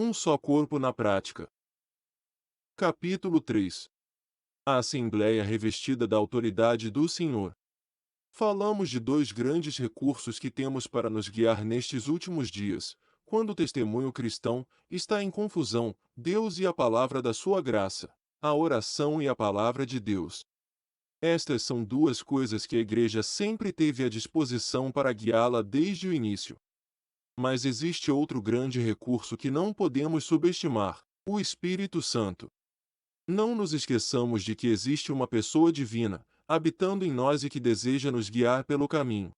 Um só corpo na prática. Capítulo 3. A Assembleia revestida da autoridade do Senhor. Falamos de dois grandes recursos que temos para nos guiar nestes últimos dias, quando o testemunho cristão está em confusão: Deus e a palavra da sua graça, a oração e a palavra de Deus. Estas são duas coisas que a Igreja sempre teve à disposição para guiá-la desde o início. Mas existe outro grande recurso que não podemos subestimar: o Espírito Santo. Não nos esqueçamos de que existe uma pessoa divina, habitando em nós e que deseja nos guiar pelo caminho.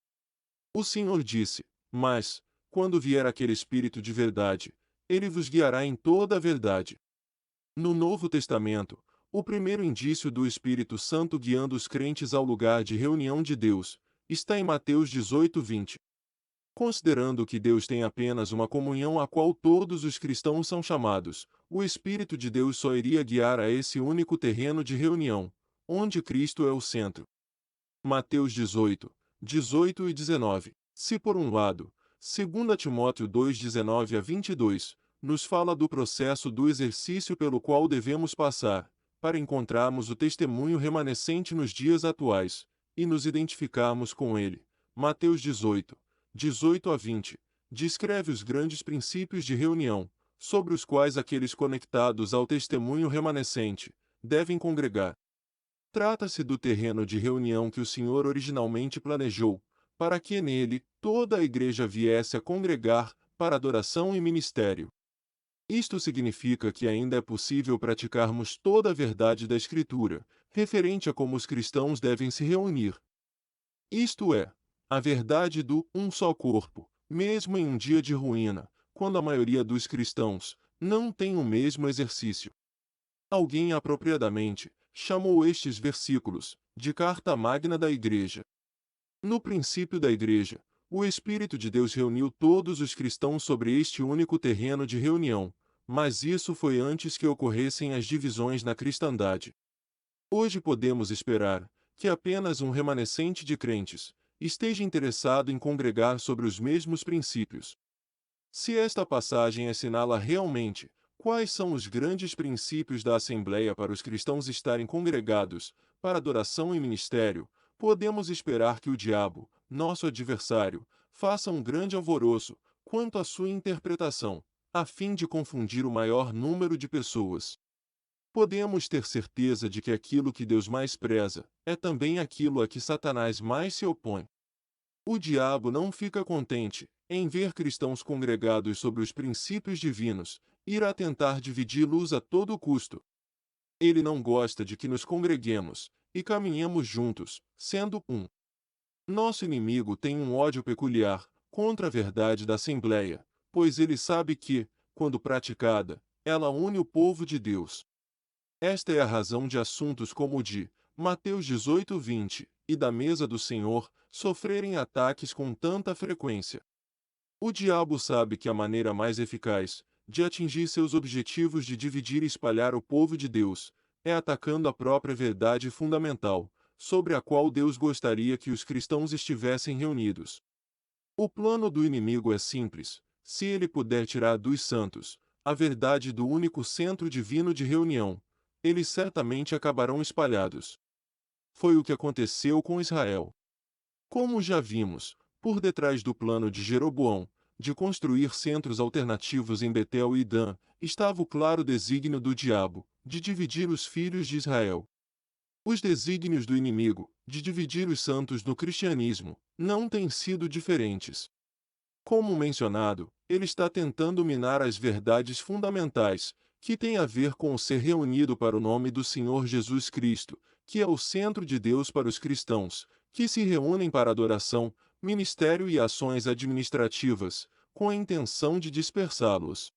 O Senhor disse: Mas, quando vier aquele Espírito de verdade, ele vos guiará em toda a verdade. No Novo Testamento, o primeiro indício do Espírito Santo guiando os crentes ao lugar de reunião de Deus está em Mateus 18:20. Considerando que Deus tem apenas uma comunhão a qual todos os cristãos são chamados, o Espírito de Deus só iria guiar a esse único terreno de reunião, onde Cristo é o centro. Mateus 18, 18 e 19. Se por um lado, 2 Timóteo 2, 19 a 22, nos fala do processo do exercício pelo qual devemos passar, para encontrarmos o testemunho remanescente nos dias atuais, e nos identificarmos com ele. Mateus 18, 18 a 20, descreve os grandes princípios de reunião, sobre os quais aqueles conectados ao testemunho remanescente devem congregar. Trata-se do terreno de reunião que o Senhor originalmente planejou, para que nele toda a Igreja viesse a congregar para adoração e ministério. Isto significa que ainda é possível praticarmos toda a verdade da Escritura, referente a como os cristãos devem se reunir. Isto é, a verdade do um só corpo, mesmo em um dia de ruína, quando a maioria dos cristãos não tem o mesmo exercício. Alguém apropriadamente chamou estes versículos de carta magna da Igreja. No princípio da Igreja, o Espírito de Deus reuniu todos os cristãos sobre este único terreno de reunião, mas isso foi antes que ocorressem as divisões na cristandade. Hoje podemos esperar que apenas um remanescente de crentes esteja interessado em congregar sobre os mesmos princípios. Se esta passagem assinala realmente quais são os grandes princípios da Assembleia para os cristãos estarem congregados para adoração e ministério, podemos esperar que o diabo, nosso adversário, faça um grande alvoroço quanto à sua interpretação, a fim de confundir o maior número de pessoas. Podemos ter certeza de que aquilo que Deus mais preza é também aquilo a que Satanás mais se opõe. O diabo não fica contente em ver cristãos congregados sobre os princípios divinos, irá tentar dividi-los a todo custo. Ele não gosta de que nos congreguemos e caminhemos juntos, sendo um. Nosso inimigo tem um ódio peculiar contra a verdade da Assembleia, pois ele sabe que, quando praticada, ela une o povo de Deus. Esta é a razão de assuntos como o de Mateus 18:20 e da mesa do Senhor sofrerem ataques com tanta frequência. O diabo sabe que a maneira mais eficaz de atingir seus objetivos de dividir e espalhar o povo de Deus é atacando a própria verdade fundamental, sobre a qual Deus gostaria que os cristãos estivessem reunidos. O plano do inimigo é simples: se ele puder tirar dos santos a verdade do único centro divino de reunião, eles certamente acabarão espalhados. Foi o que aconteceu com Israel. Como já vimos, por detrás do plano de Jeroboão, de construir centros alternativos em Betel e Dan, estava o claro desígnio do diabo, de dividir os filhos de Israel. Os desígnios do inimigo, de dividir os santos no cristianismo, não têm sido diferentes. Como mencionado, ele está tentando minar as verdades fundamentais, que têm a ver com o ser reunido para o nome do Senhor Jesus Cristo, que é o centro de Deus para os cristãos, que se reúnem para adoração, ministério e ações administrativas, com a intenção de dispersá-los.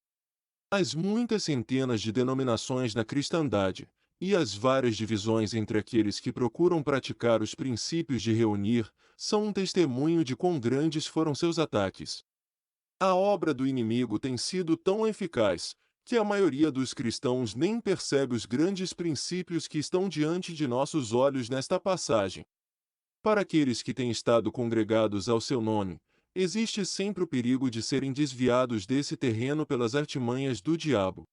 As muitas centenas de denominações na cristandade, e as várias divisões entre aqueles que procuram praticar os princípios de reunir, são um testemunho de quão grandes foram seus ataques. A obra do inimigo tem sido tão eficaz, que a maioria dos cristãos nem percebe os grandes princípios que estão diante de nossos olhos nesta passagem. Para aqueles que têm estado congregados ao seu nome, existe sempre o perigo de serem desviados desse terreno pelas artimanhas do diabo.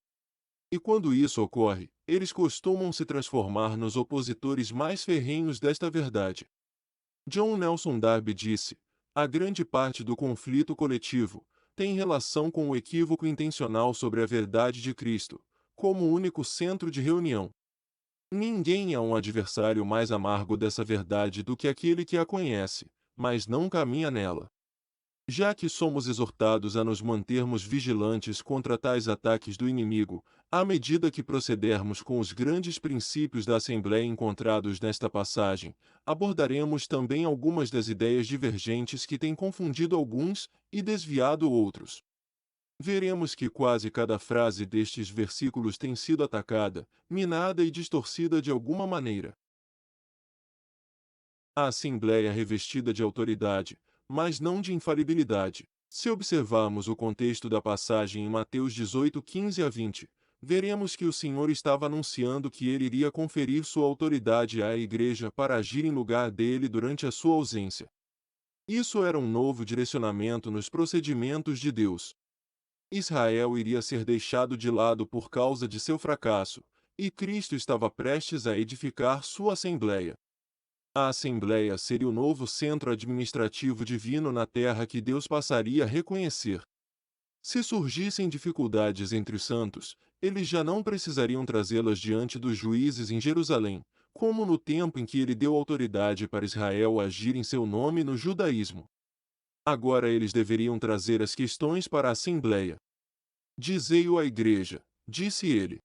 E quando isso ocorre, eles costumam se transformar nos opositores mais ferrenhos desta verdade. John Nelson Darby disse: a grande parte do conflito coletivo tem relação com o equívoco intencional sobre a verdade de Cristo, como único centro de reunião. Ninguém é um adversário mais amargo dessa verdade do que aquele que a conhece, mas não caminha nela. Já que somos exortados a nos mantermos vigilantes contra tais ataques do inimigo, à medida que procedermos com os grandes princípios da Assembleia encontrados nesta passagem, abordaremos também algumas das ideias divergentes que têm confundido alguns e desviado outros. Veremos que quase cada frase destes versículos tem sido atacada, minada e distorcida de alguma maneira. A Assembleia revestida de autoridade, mas não de infalibilidade. Se observarmos o contexto da passagem em Mateus 18, 15 a 20, veremos que o Senhor estava anunciando que ele iria conferir sua autoridade à Igreja para agir em lugar dele durante a sua ausência. Isso era um novo direcionamento nos procedimentos de Deus. Israel iria ser deixado de lado por causa de seu fracasso, e Cristo estava prestes a edificar sua Assembleia. A Assembleia seria o novo centro administrativo divino na terra que Deus passaria a reconhecer. Se surgissem dificuldades entre os santos, eles já não precisariam trazê-las diante dos juízes em Jerusalém, como no tempo em que ele deu autoridade para Israel agir em seu nome no judaísmo. Agora eles deveriam trazer as questões para a Assembleia. Dizei-o à Igreja, disse ele.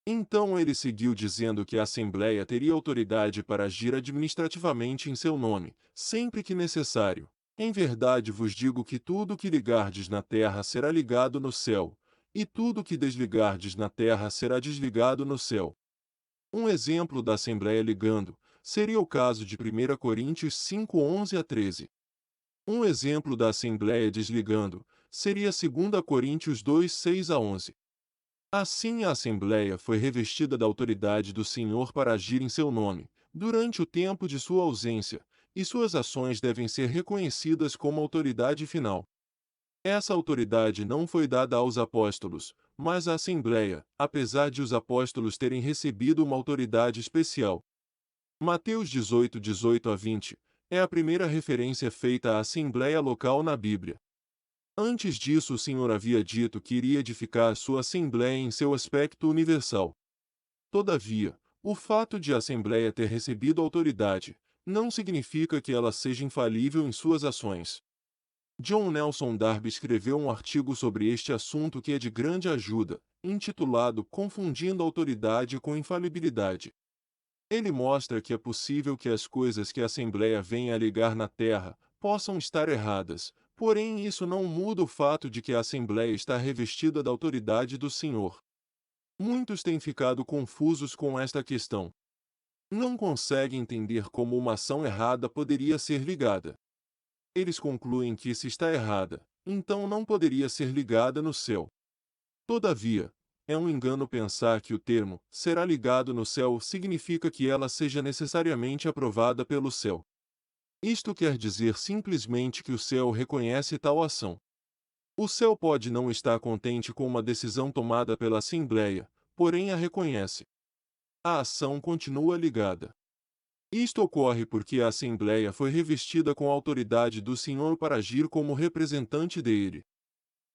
Então ele seguiu dizendo que a Assembleia teria autoridade para agir administrativamente em seu nome, sempre que necessário. Em verdade vos digo que tudo o que ligardes na terra será ligado no céu, e tudo o que desligardes na terra será desligado no céu. Um exemplo da Assembleia ligando seria o caso de 1 Coríntios 5, 11 a 13. Um exemplo da Assembleia desligando seria 2 Coríntios 2, 6 a 11. Assim a Assembleia foi revestida da autoridade do Senhor para agir em seu nome, durante o tempo de sua ausência, e suas ações devem ser reconhecidas como autoridade final. Essa autoridade não foi dada aos apóstolos, mas à Assembleia, apesar de os apóstolos terem recebido uma autoridade especial. Mateus 18, 18 a 20 é a primeira referência feita à Assembleia local na Bíblia. Antes disso o Senhor havia dito que iria edificar sua Assembleia em seu aspecto universal. Todavia, o fato de a Assembleia ter recebido autoridade, não significa que ela seja infalível em suas ações. John Nelson Darby escreveu um artigo sobre este assunto que é de grande ajuda, intitulado Confundindo Autoridade com Infalibilidade. Ele mostra que é possível que as coisas que a Assembleia venha a ligar na terra possam estar erradas, porém isso não muda o fato de que a Assembleia está revestida da autoridade do Senhor. Muitos têm ficado confusos com esta questão. Não conseguem entender como uma ação errada poderia ser ligada. Eles concluem que se está errada, então não poderia ser ligada no céu. Todavia, é um engano pensar que o termo será ligado no céu significa que ela seja necessariamente aprovada pelo céu. Isto quer dizer simplesmente que o céu reconhece tal ação. O céu pode não estar contente com uma decisão tomada pela Assembleia, porém a reconhece. A ação continua ligada. Isto ocorre porque a Assembleia foi revestida com a autoridade do Senhor para agir como representante dele.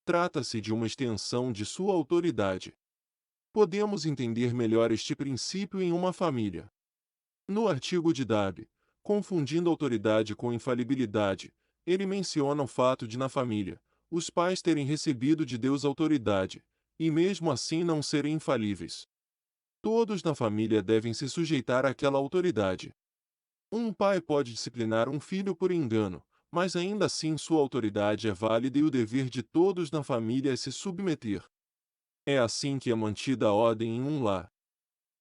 Trata-se de uma extensão de sua autoridade. Podemos entender melhor este princípio em uma família. No artigo de Darby, Confundindo Autoridade com Infalibilidade, ele menciona o fato de na família, os pais terem recebido de Deus autoridade, e mesmo assim não serem infalíveis. Todos na família devem se sujeitar àquela autoridade. Um pai pode disciplinar um filho por engano, mas ainda assim sua autoridade é válida e o dever de todos na família é se submeter. É assim que é mantida a ordem em um lar.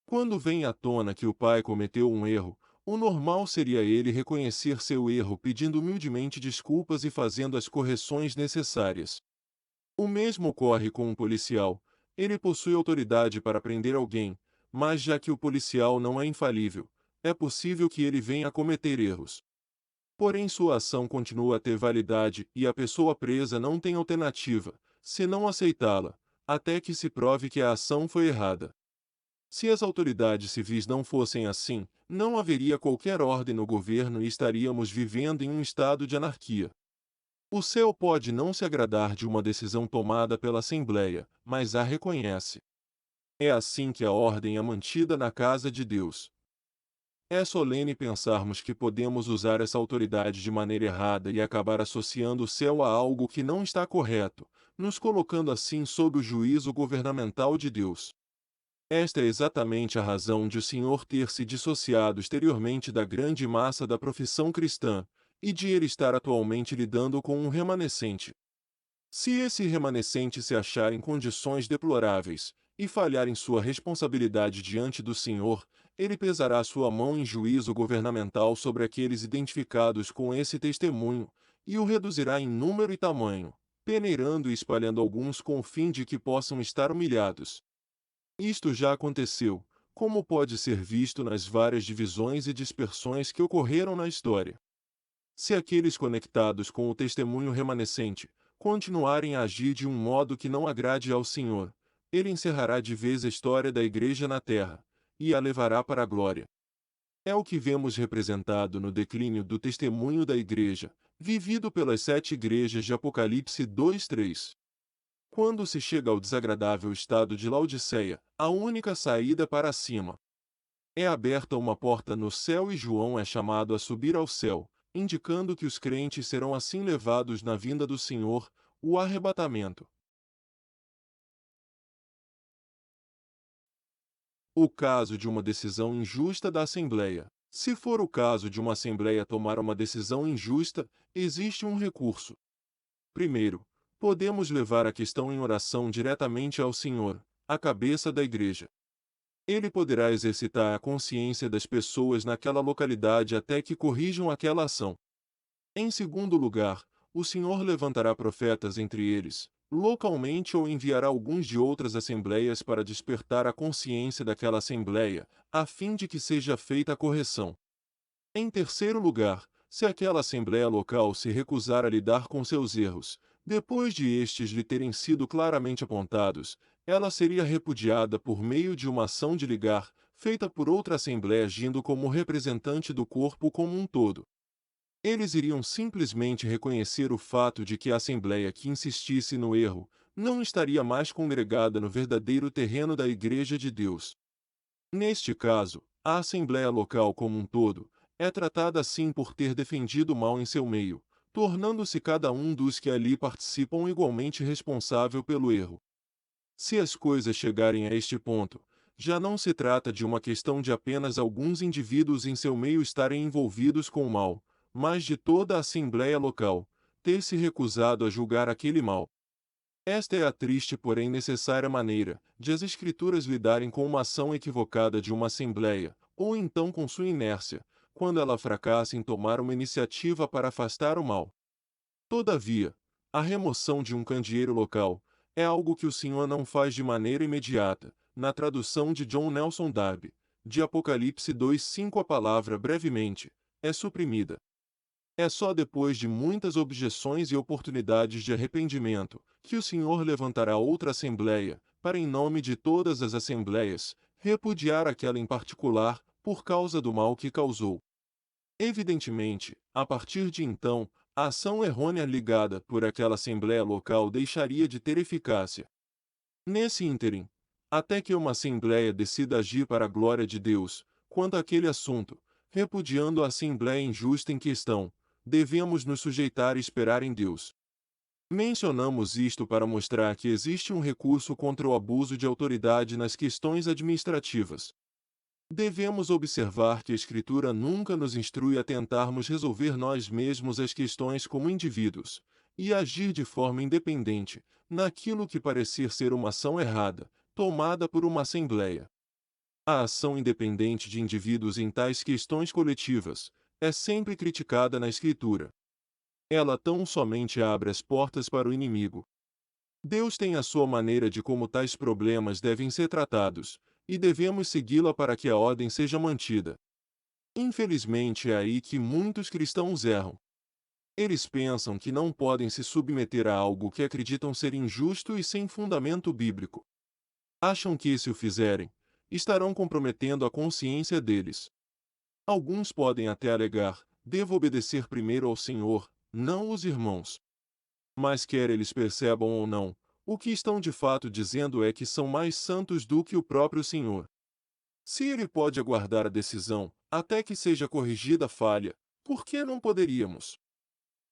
Quando vem à tona que o pai cometeu um erro, o normal seria ele reconhecer seu erro pedindo humildemente desculpas e fazendo as correções necessárias. O mesmo ocorre com um policial. Ele possui autoridade para prender alguém, mas já que o policial não é infalível, é possível que ele venha a cometer erros. porém sua ação continua a ter validade e a pessoa presa não tem alternativa, senão aceitá-la, até que se prove que a ação foi errada. Se as autoridades civis não fossem assim, não haveria qualquer ordem no governo e estaríamos vivendo em um estado de anarquia. O céu pode não se agradar de uma decisão tomada pela Assembleia, mas a reconhece. É assim que a ordem é mantida na casa de Deus. É solene pensarmos que podemos usar essa autoridade de maneira errada e acabar associando o céu a algo que não está correto, nos colocando assim sob o juízo governamental de Deus. Esta é exatamente a razão de o Senhor ter se dissociado exteriormente da grande massa da profissão cristã, e de ele estar atualmente lidando com um remanescente. Se esse remanescente se achar em condições deploráveis, e falhar em sua responsabilidade diante do Senhor, ele pesará sua mão em juízo governamental sobre aqueles identificados com esse testemunho, e o reduzirá em número e tamanho, peneirando e espalhando alguns com o fim de que possam estar humilhados. Isto já aconteceu, como pode ser visto nas várias divisões e dispersões que ocorreram na história. Se aqueles conectados com o testemunho remanescente continuarem a agir de um modo que não agrade ao Senhor, ele encerrará de vez a história da Igreja na terra, e a levará para a glória. É o que vemos representado no declínio do testemunho da Igreja, vivido pelas 7 igrejas de Apocalipse 2:3. Quando se chega ao desagradável estado de Laodiceia, a única saída para cima. É aberta uma porta no céu e João é chamado a subir ao céu, indicando que os crentes serão assim levados na vinda do Senhor, o arrebatamento. O caso de uma decisão injusta da Assembleia. Se for o caso de uma Assembleia tomar uma decisão injusta, existe um recurso. Primeiro, podemos levar a questão em oração diretamente ao Senhor, a cabeça da Igreja. Ele poderá exercitar a consciência das pessoas naquela localidade até que corrijam aquela ação. Em segundo lugar, o Senhor levantará profetas entre eles, localmente, ou enviará alguns de outras assembleias para despertar a consciência daquela assembleia, a fim de que seja feita a correção. Em terceiro lugar, se aquela assembleia local se recusar a lidar com seus erros, depois de estes lhe terem sido claramente apontados, ela seria repudiada por meio de uma ação de ligar, feita por outra assembleia agindo como representante do corpo como um todo. Eles iriam simplesmente reconhecer o fato de que a assembleia que insistisse no erro não estaria mais congregada no verdadeiro terreno da Igreja de Deus. Neste caso, a assembleia local como um todo é tratada assim por ter defendido o mal em seu meio, tornando-se cada um dos que ali participam igualmente responsável pelo erro. Se as coisas chegarem a este ponto, já não se trata de uma questão de apenas alguns indivíduos em seu meio estarem envolvidos com o mal, mas de toda a assembleia local ter se recusado a julgar aquele mal. Esta é a triste porém necessária maneira de as Escrituras lidarem com uma ação equivocada de uma assembleia, ou então com sua inércia, quando ela fracassa em tomar uma iniciativa para afastar o mal. Todavia, a remoção de um candeeiro local é algo que o Senhor não faz de maneira imediata. Na tradução de John Nelson Darby, de Apocalipse 2:5, a palavra brevemente é suprimida. É só depois de muitas objeções e oportunidades de arrependimento que o Senhor levantará outra assembleia, para em nome de todas as assembleias, repudiar aquela em particular, por causa do mal que causou. Evidentemente, a partir de então, a ação errônea ligada por aquela assembleia local deixaria de ter eficácia. Nesse ínterim, até que uma assembleia decida agir para a glória de Deus, quanto àquele assunto, repudiando a assembleia injusta em questão, devemos nos sujeitar e esperar em Deus. Mencionamos isto para mostrar que existe um recurso contra o abuso de autoridade nas questões administrativas. Devemos observar que a Escritura nunca nos instrui a tentarmos resolver nós mesmos as questões como indivíduos, e agir de forma independente, naquilo que parecer ser uma ação errada, tomada por uma assembleia. A ação independente de indivíduos em tais questões coletivas é sempre criticada na Escritura. Ela tão somente abre as portas para o inimigo. Deus tem a sua maneira de como tais problemas devem ser tratados, e devemos segui-la para que a ordem seja mantida. Infelizmente é aí que muitos cristãos erram. Eles pensam que não podem se submeter a algo que acreditam ser injusto e sem fundamento bíblico. Acham que, se o fizerem, estarão comprometendo a consciência deles. Alguns podem até alegar: devo obedecer primeiro ao Senhor, não os irmãos. Mas quer eles percebam ou não, o que estão de fato dizendo é que são mais santos do que o próprio Senhor. Se ele pode aguardar a decisão, até que seja corrigida a falha, por que não poderíamos?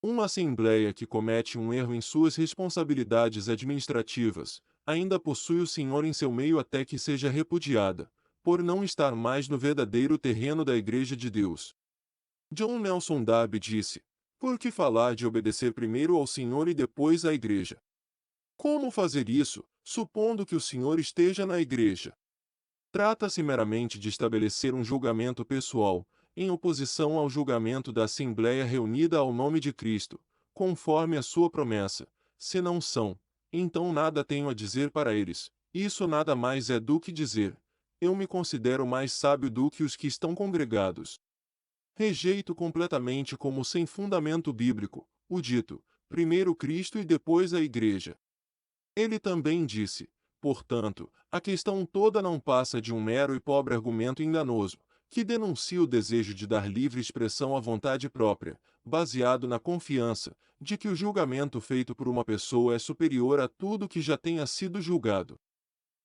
Uma assembleia que comete um erro em suas responsabilidades administrativas, ainda possui o Senhor em seu meio até que seja repudiada, por não estar mais no verdadeiro terreno da Igreja de Deus. John Nelson Darby disse: por que falar de obedecer primeiro ao Senhor e depois à Igreja? Como fazer isso, supondo que o Senhor esteja na Igreja? Trata-se meramente de estabelecer um julgamento pessoal, em oposição ao julgamento da Assembleia reunida ao nome de Cristo, conforme a sua promessa. Se não são, então nada tenho a dizer para eles. Isso nada mais é do que dizer: eu me considero mais sábio do que os que estão congregados. Rejeito completamente como sem fundamento bíblico o dito: primeiro Cristo e depois a Igreja. Ele também disse: portanto, a questão toda não passa de um mero e pobre argumento enganoso, que denuncia o desejo de dar livre expressão à vontade própria, baseado na confiança de que o julgamento feito por uma pessoa é superior a tudo que já tenha sido julgado.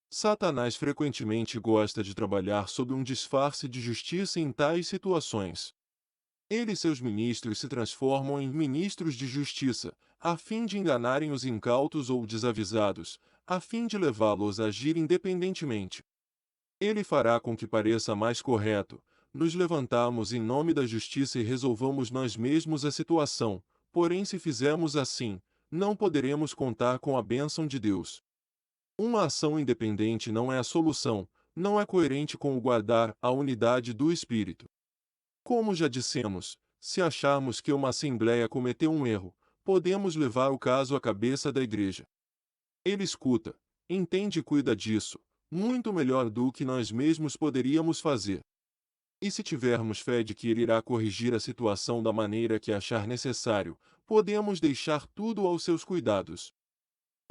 Satanás frequentemente gosta de trabalhar sob um disfarce de justiça em tais situações. Ele e seus ministros se transformam em ministros de justiça, a fim de enganarem os incautos ou desavisados, a fim de levá-los a agir independentemente. Ele fará com que pareça mais correto nos levantarmos em nome da justiça e resolvamos nós mesmos a situação, porém, se fizermos assim, não poderemos contar com a bênção de Deus. Uma ação independente não é a solução, não é coerente com o guardar a unidade do Espírito. Como já dissemos, se acharmos que uma assembleia cometeu um erro, podemos levar o caso à cabeça da igreja. Ele escuta, entende e cuida disso, muito melhor do que nós mesmos poderíamos fazer. E se tivermos fé de que ele irá corrigir a situação da maneira que achar necessário, podemos deixar tudo aos seus cuidados.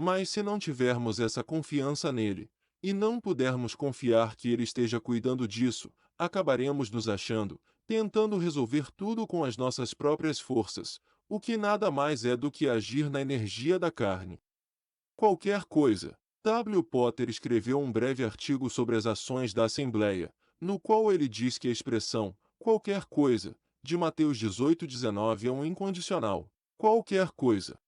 Mas se não tivermos essa confiança nele, e não pudermos confiar que ele esteja cuidando disso, acabaremos nos achando, tentando resolver tudo com as nossas próprias forças, o que nada mais é do que agir na energia da carne. Qualquer coisa. W. Potter escreveu um breve artigo sobre as ações da Assembleia, no qual ele diz que a expressão qualquer coisa, de Mateus 18:19 é um incondicional. Qualquer coisa.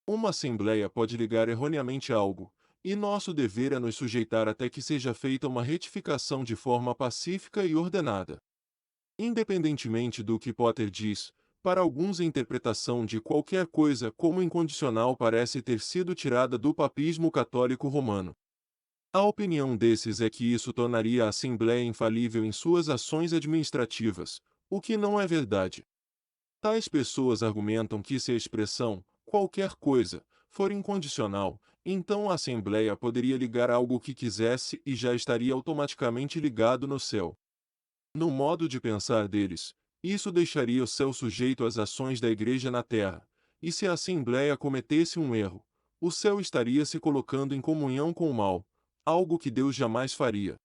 Uma assembleia pode ligar erroneamente algo, e nosso dever é nos sujeitar até que seja feita uma retificação de forma pacífica e ordenada. Independentemente do que Potter diz, para alguns a interpretação de qualquer coisa como incondicional parece ter sido tirada do papismo católico romano. A opinião desses é que isso tornaria a Assembleia infalível em suas ações administrativas, o que não é verdade. Tais pessoas argumentam que se a expressão qualquer coisa for incondicional, então a Assembleia poderia ligar algo que quisesse e já estaria automaticamente ligado no céu. No modo de pensar deles, isso deixaria o céu sujeito às ações da Igreja na terra, e se a Assembleia cometesse um erro, o céu estaria se colocando em comunhão com o mal, algo que Deus jamais faria.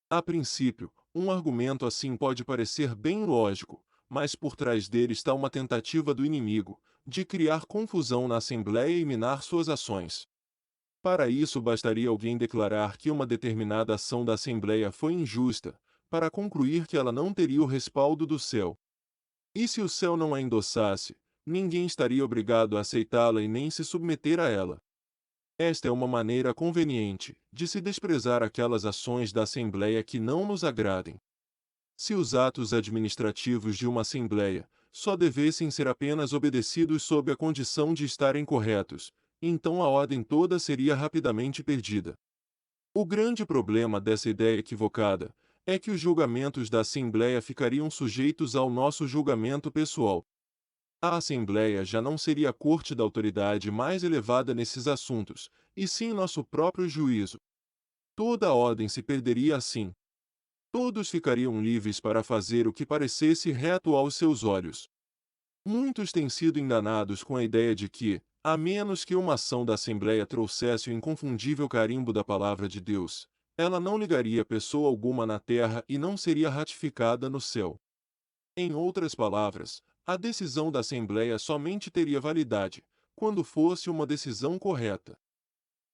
A princípio, um argumento assim pode parecer bem lógico, mas por trás dele está uma tentativa do inimigo, de criar confusão na Assembleia e minar suas ações. Para isso bastaria alguém declarar que uma determinada ação da Assembleia foi injusta, para concluir que ela não teria o respaldo do céu. E se o céu não a endossasse, ninguém estaria obrigado a aceitá-la e nem se submeter a ela. Esta é uma maneira conveniente de se desprezar aquelas ações da Assembleia que não nos agradem. Se os atos administrativos de uma Assembleia só devessem ser apenas obedecidos sob a condição de estarem corretos, então a ordem toda seria rapidamente perdida. O grande problema dessa ideia equivocada é que os julgamentos da Assembleia ficariam sujeitos ao nosso julgamento pessoal. A Assembleia já não seria a corte da autoridade mais elevada nesses assuntos, e sim nosso próprio juízo. Toda a ordem se perderia assim. Todos ficariam livres para fazer o que parecesse reto aos seus olhos. Muitos têm sido enganados com a ideia de que, a menos que uma ação da Assembleia trouxesse o inconfundível carimbo da Palavra de Deus, ela não ligaria pessoa alguma na terra e não seria ratificada no céu. Em outras palavras, a decisão da Assembleia somente teria validade quando fosse uma decisão correta.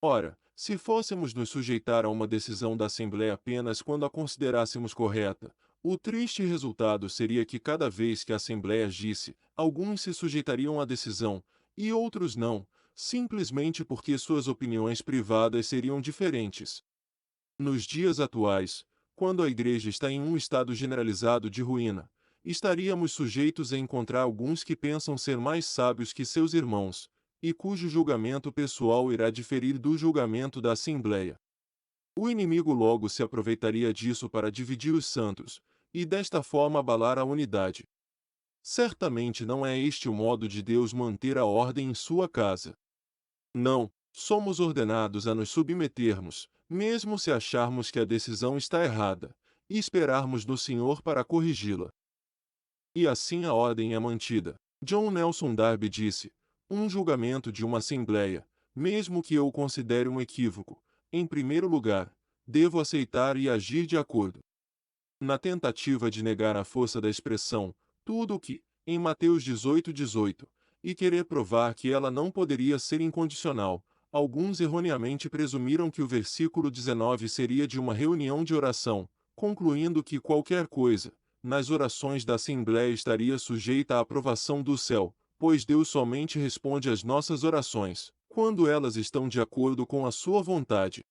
Ora, se fôssemos nos sujeitar a uma decisão da Assembleia apenas quando a considerássemos correta, o triste resultado seria que cada vez que a Assembleia agisse, alguns se sujeitariam à decisão, e outros não, simplesmente porque suas opiniões privadas seriam diferentes. Nos dias atuais, quando a Igreja está em um estado generalizado de ruína, estaríamos sujeitos a encontrar alguns que pensam ser mais sábios que seus irmãos, e cujo julgamento pessoal irá diferir do julgamento da Assembleia. O inimigo logo se aproveitaria disso para dividir os santos, e desta forma abalar a unidade. Certamente não é este o modo de Deus manter a ordem em sua casa. Não, somos ordenados a nos submetermos, mesmo se acharmos que a decisão está errada, e esperarmos no Senhor para corrigi-la. E assim a ordem é mantida. John Nelson Darby disse: um julgamento de uma assembleia, mesmo que eu o considere um equívoco, em primeiro lugar, devo aceitar e agir de acordo. Na tentativa de negar a força da expressão, tudo o que, em Mateus 18:18, e querer provar que ela não poderia ser incondicional, alguns erroneamente presumiram que o versículo 19 seria de uma reunião de oração, concluindo que qualquer coisa, nas orações da Assembleia estaria sujeita à aprovação do céu, pois Deus somente responde às nossas orações, quando elas estão de acordo com a sua vontade.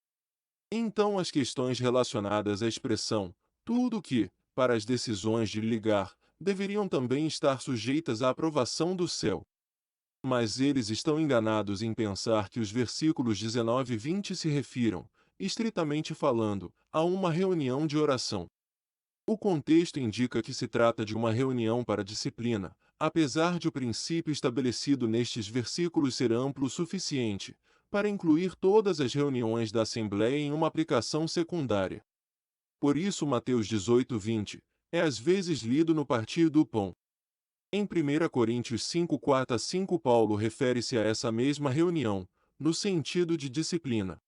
Então as questões relacionadas à expressão, tudo que, para as decisões de ligar, deveriam também estar sujeitas à aprovação do céu. Mas eles estão enganados em pensar que os versículos 19 e 20 se refiram, estritamente falando, a uma reunião de oração. O contexto indica que se trata de uma reunião para disciplina, apesar de o princípio estabelecido nestes versículos ser amplo o suficiente para incluir todas as reuniões da Assembleia em uma aplicação secundária. Por isso Mateus 18:20 é às vezes lido no partir do pão. Em 1 Coríntios 5:4-5 Paulo refere-se a essa mesma reunião, no sentido de disciplina.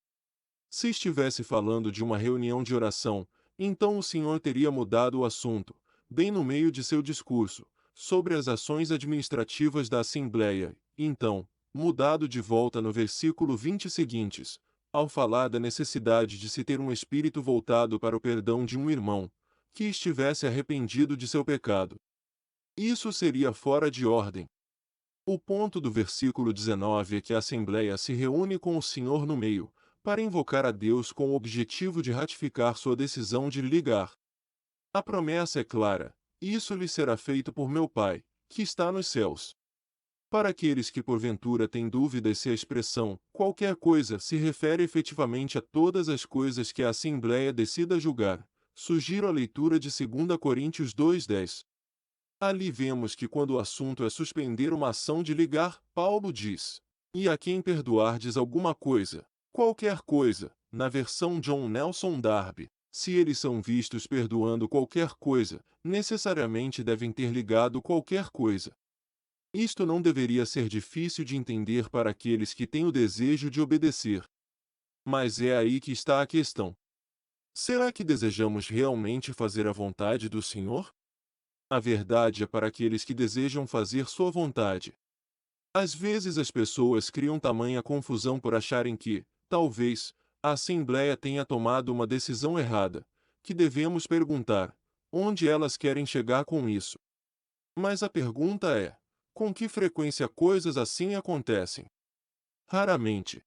Se estivesse falando de uma reunião de oração, então o Senhor teria mudado o assunto, bem no meio de seu discurso, sobre as ações administrativas da Assembleia, e então, mudado de volta no versículo 20 seguintes, ao falar da necessidade de se ter um espírito voltado para o perdão de um irmão, que estivesse arrependido de seu pecado. Isso seria fora de ordem. O ponto do versículo 19 é que a Assembleia se reúne com o Senhor no meio, para invocar a Deus com o objetivo de ratificar sua decisão de ligar. A promessa é clara: isso lhe será feito por meu Pai, que está nos céus. Para aqueles que porventura têm dúvidas se a expressão qualquer coisa se refere efetivamente a todas as coisas que a Assembleia decida julgar, sugiro a leitura de 2 Coríntios 2:10. Ali vemos que quando o assunto é suspender uma ação de ligar, Paulo diz: e a quem perdoardes alguma coisa, qualquer coisa, na versão John Nelson Darby, se eles são vistos perdoando qualquer coisa, necessariamente devem ter ligado qualquer coisa. Isto não deveria ser difícil de entender para aqueles que têm o desejo de obedecer. Mas é aí que está a questão. Será que desejamos realmente fazer a vontade do Senhor? A verdade é para aqueles que desejam fazer sua vontade. Às vezes as pessoas criam tamanha confusão por acharem que, talvez, a Assembleia tenha tomado uma decisão errada, que devemos perguntar: onde elas querem chegar com isso? Mas a pergunta é: com que frequência coisas assim acontecem? Raramente.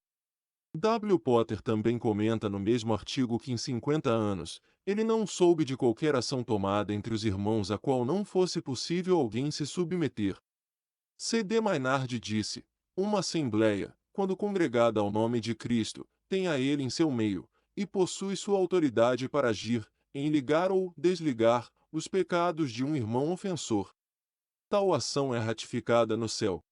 W. Potter também comenta no mesmo artigo que em 50 anos, ele não soube de qualquer ação tomada entre os irmãos a qual não fosse possível alguém se submeter. C. D. Maynard disse: uma assembleia, quando congregada ao nome de Cristo, tem a ele em seu meio, e possui sua autoridade para agir, em ligar ou desligar, os pecados de um irmão ofensor. Tal ação é ratificada no céu.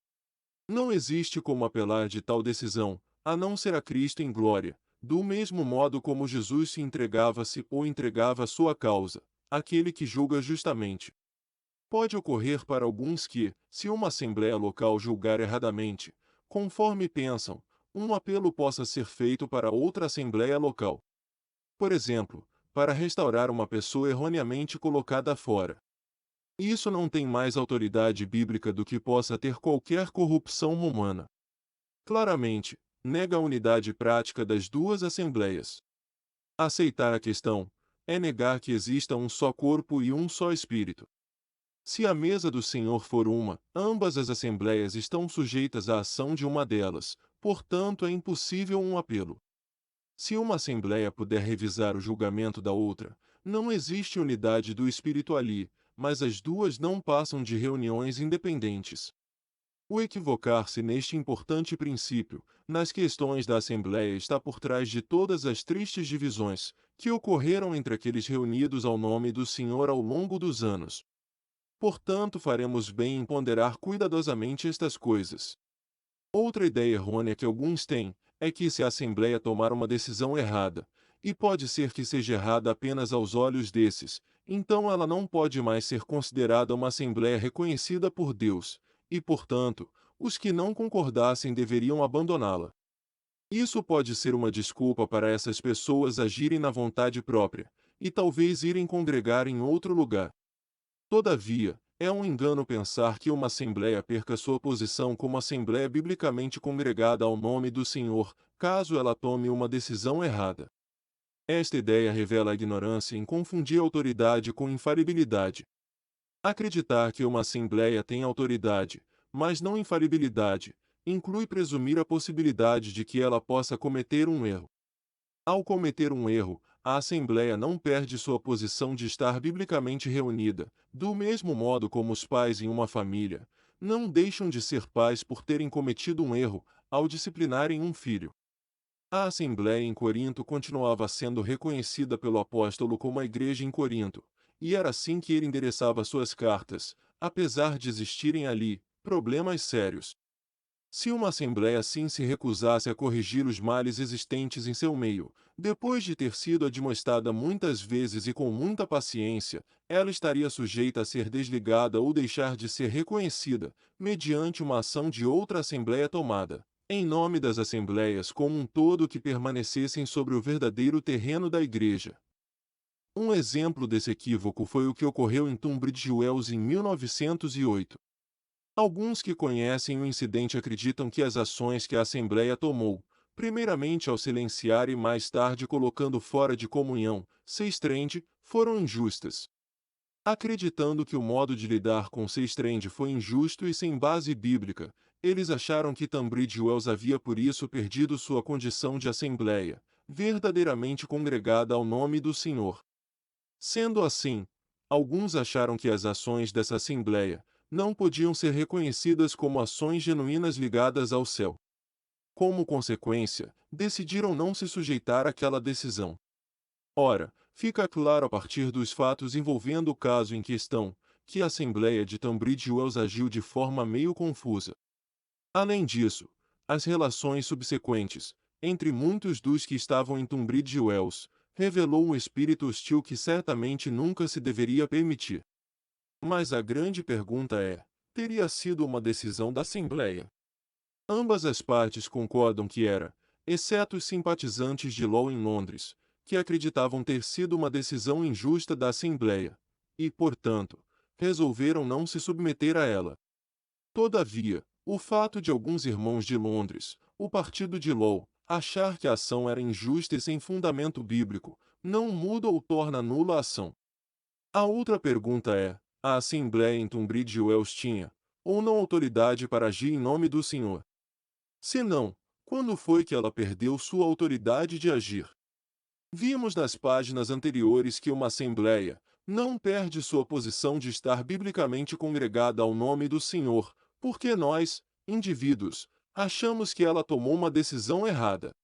Não existe como apelar de tal decisão, a não ser a Cristo em glória, do mesmo modo como Jesus se entregava-se ou entregava a sua causa, aquele que julga justamente. Pode ocorrer para alguns que, se uma assembleia local julgar erradamente, conforme pensam, um apelo possa ser feito para outra assembleia local. Por exemplo, para restaurar uma pessoa erroneamente colocada fora. Isso não tem mais autoridade bíblica do que possa ter qualquer corrupção humana. Claramente, nega a unidade prática das duas assembleias. Aceitar a questão é negar que exista um só corpo e um só espírito. Se a mesa do Senhor for uma, ambas as assembleias estão sujeitas à ação de uma delas, portanto é impossível um apelo. Se uma assembleia puder revisar o julgamento da outra, não existe unidade do espírito ali, mas as duas não passam de reuniões independentes. O equivocar-se neste importante princípio, nas questões da Assembleia está por trás de todas as tristes divisões que ocorreram entre aqueles reunidos ao nome do Senhor ao longo dos anos. Portanto, faremos bem em ponderar cuidadosamente estas coisas. Outra ideia errônea que alguns têm é que se a Assembleia tomar uma decisão errada, e pode ser que seja errada apenas aos olhos desses, então ela não pode mais ser considerada uma Assembleia reconhecida por Deus, e, portanto, os que não concordassem deveriam abandoná-la. Isso pode ser uma desculpa para essas pessoas agirem na vontade própria, e talvez irem congregar em outro lugar. Todavia, é um engano pensar que uma assembleia perca sua posição como assembleia biblicamente congregada ao nome do Senhor, caso ela tome uma decisão errada. Esta ideia revela a ignorância em confundir autoridade com infalibilidade. Acreditar que uma assembleia tem autoridade, mas não infalibilidade, inclui presumir a possibilidade de que ela possa cometer um erro. Ao cometer um erro, a Assembleia não perde sua posição de estar biblicamente reunida, do mesmo modo como os pais em uma família não deixam de ser pais por terem cometido um erro ao disciplinarem um filho. A Assembleia em Corinto continuava sendo reconhecida pelo apóstolo como a igreja em Corinto, e era assim que ele endereçava suas cartas, apesar de existirem ali problemas sérios. Se uma assembleia assim se recusasse a corrigir os males existentes em seu meio, depois de ter sido admoestada muitas vezes e com muita paciência, ela estaria sujeita a ser desligada ou deixar de ser reconhecida, mediante uma ação de outra assembleia tomada, em nome das assembleias como um todo que permanecessem sobre o verdadeiro terreno da igreja. Um exemplo desse equívoco foi o que ocorreu em Tunbridge Wells em 1908. Alguns que conhecem o incidente acreditam que as ações que a Assembleia tomou, primeiramente ao silenciar e mais tarde colocando fora de comunhão, Seystrand, foram injustas. Acreditando que o modo de lidar com Seystrand foi injusto e sem base bíblica, eles acharam que Tunbridge Wells havia por isso perdido sua condição de Assembleia, verdadeiramente congregada ao nome do Senhor. Sendo assim, alguns acharam que as ações dessa Assembleia não podiam ser reconhecidas como ações genuínas ligadas ao céu. Como consequência, decidiram não se sujeitar àquela decisão. Ora, fica claro a partir dos fatos envolvendo o caso em questão, que a Assembleia de Tunbridge Wells agiu de forma meio confusa. Além disso, as relações subsequentes, entre muitos dos que estavam em Tunbridge Wells, revelou um espírito hostil que certamente nunca se deveria permitir. Mas a grande pergunta é: teria sido uma decisão da Assembleia? Ambas as partes concordam que era, exceto os simpatizantes de Law em Londres, que acreditavam ter sido uma decisão injusta da Assembleia, e, portanto, resolveram não se submeter a ela. Todavia, o fato de alguns irmãos de Londres, o partido de Law, achar que a ação era injusta e sem fundamento bíblico, não muda ou torna nula a ação. A outra pergunta é: a Assembleia em Tunbridge Wells tinha, ou não autoridade para agir em nome do Senhor? Se não, quando foi que ela perdeu sua autoridade de agir? Vimos nas páginas anteriores que uma Assembleia não perde sua posição de estar biblicamente congregada ao nome do Senhor, porque nós, indivíduos, achamos que ela tomou uma decisão errada.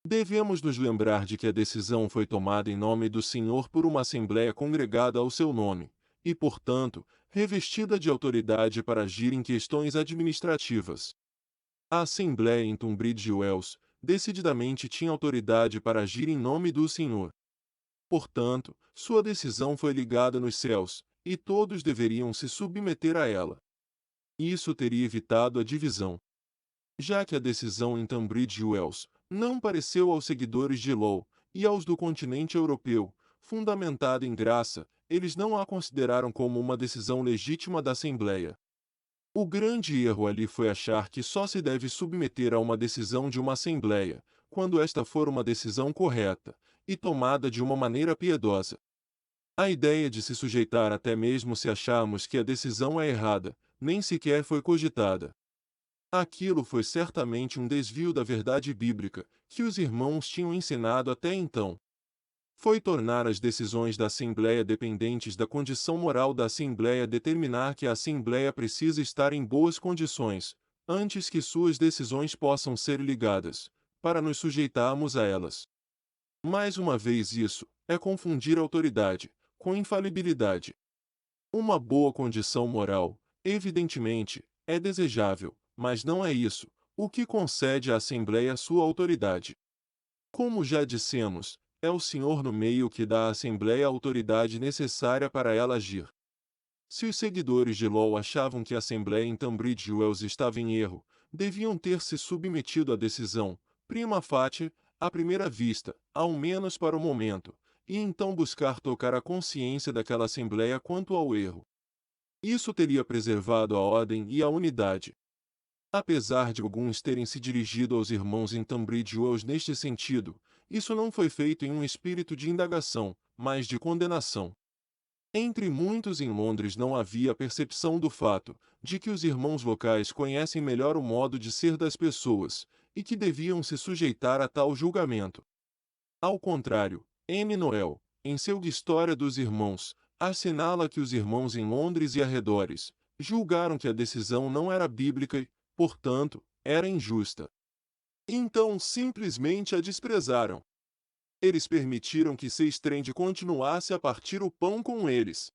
Devemos nos lembrar de que a decisão foi tomada em nome do Senhor por uma Assembleia congregada ao seu nome, e, portanto, revestida de autoridade para agir em questões administrativas. A Assembleia em Tunbridge Wells decididamente tinha autoridade para agir em nome do Senhor. Portanto, sua decisão foi ligada nos céus, e todos deveriam se submeter a ela. Isso teria evitado a divisão. Já que a decisão em Tunbridge Wells não pareceu aos seguidores de Law e aos do continente europeu, fundamentada em graça, eles não a consideraram como uma decisão legítima da Assembleia. O grande erro ali foi achar que só se deve submeter a uma decisão de uma Assembleia, quando esta for uma decisão correta, e tomada de uma maneira piedosa. A ideia de se sujeitar até mesmo se acharmos que a decisão é errada, nem sequer foi cogitada. Aquilo foi certamente um desvio da verdade bíblica, que os irmãos tinham ensinado até então. Foi tornar as decisões da Assembleia dependentes da condição moral da Assembleia determinar que a Assembleia precisa estar em boas condições, antes que suas decisões possam ser ligadas, para nos sujeitarmos a elas. Mais uma vez isso, é confundir autoridade, com infalibilidade. Uma boa condição moral, evidentemente, é desejável, mas não é isso, o que concede à Assembleia sua autoridade. Como já dissemos, é o Senhor no meio que dá à Assembleia a autoridade necessária para ela agir. Se os seguidores de Law achavam que a Assembleia em Tunbridge Wells estava em erro, deviam ter se submetido à decisão, prima facie, à primeira vista, ao menos para o momento, e então buscar tocar a consciência daquela Assembleia quanto ao erro. Isso teria preservado a ordem e a unidade. Apesar de alguns terem se dirigido aos irmãos em Tunbridge Wells neste sentido, isso não foi feito em um espírito de indagação, mas de condenação. Entre muitos em Londres não havia a percepção do fato de que os irmãos locais conhecem melhor o modo de ser das pessoas, e que deviam se sujeitar a tal julgamento. Ao contrário, M. Noel, em seu História dos Irmãos, assinala que os irmãos em Londres e arredores julgaram que a decisão não era bíblica e, portanto, era injusta. Então simplesmente a desprezaram. Eles permitiram que Seystrand continuasse a partir o pão com eles.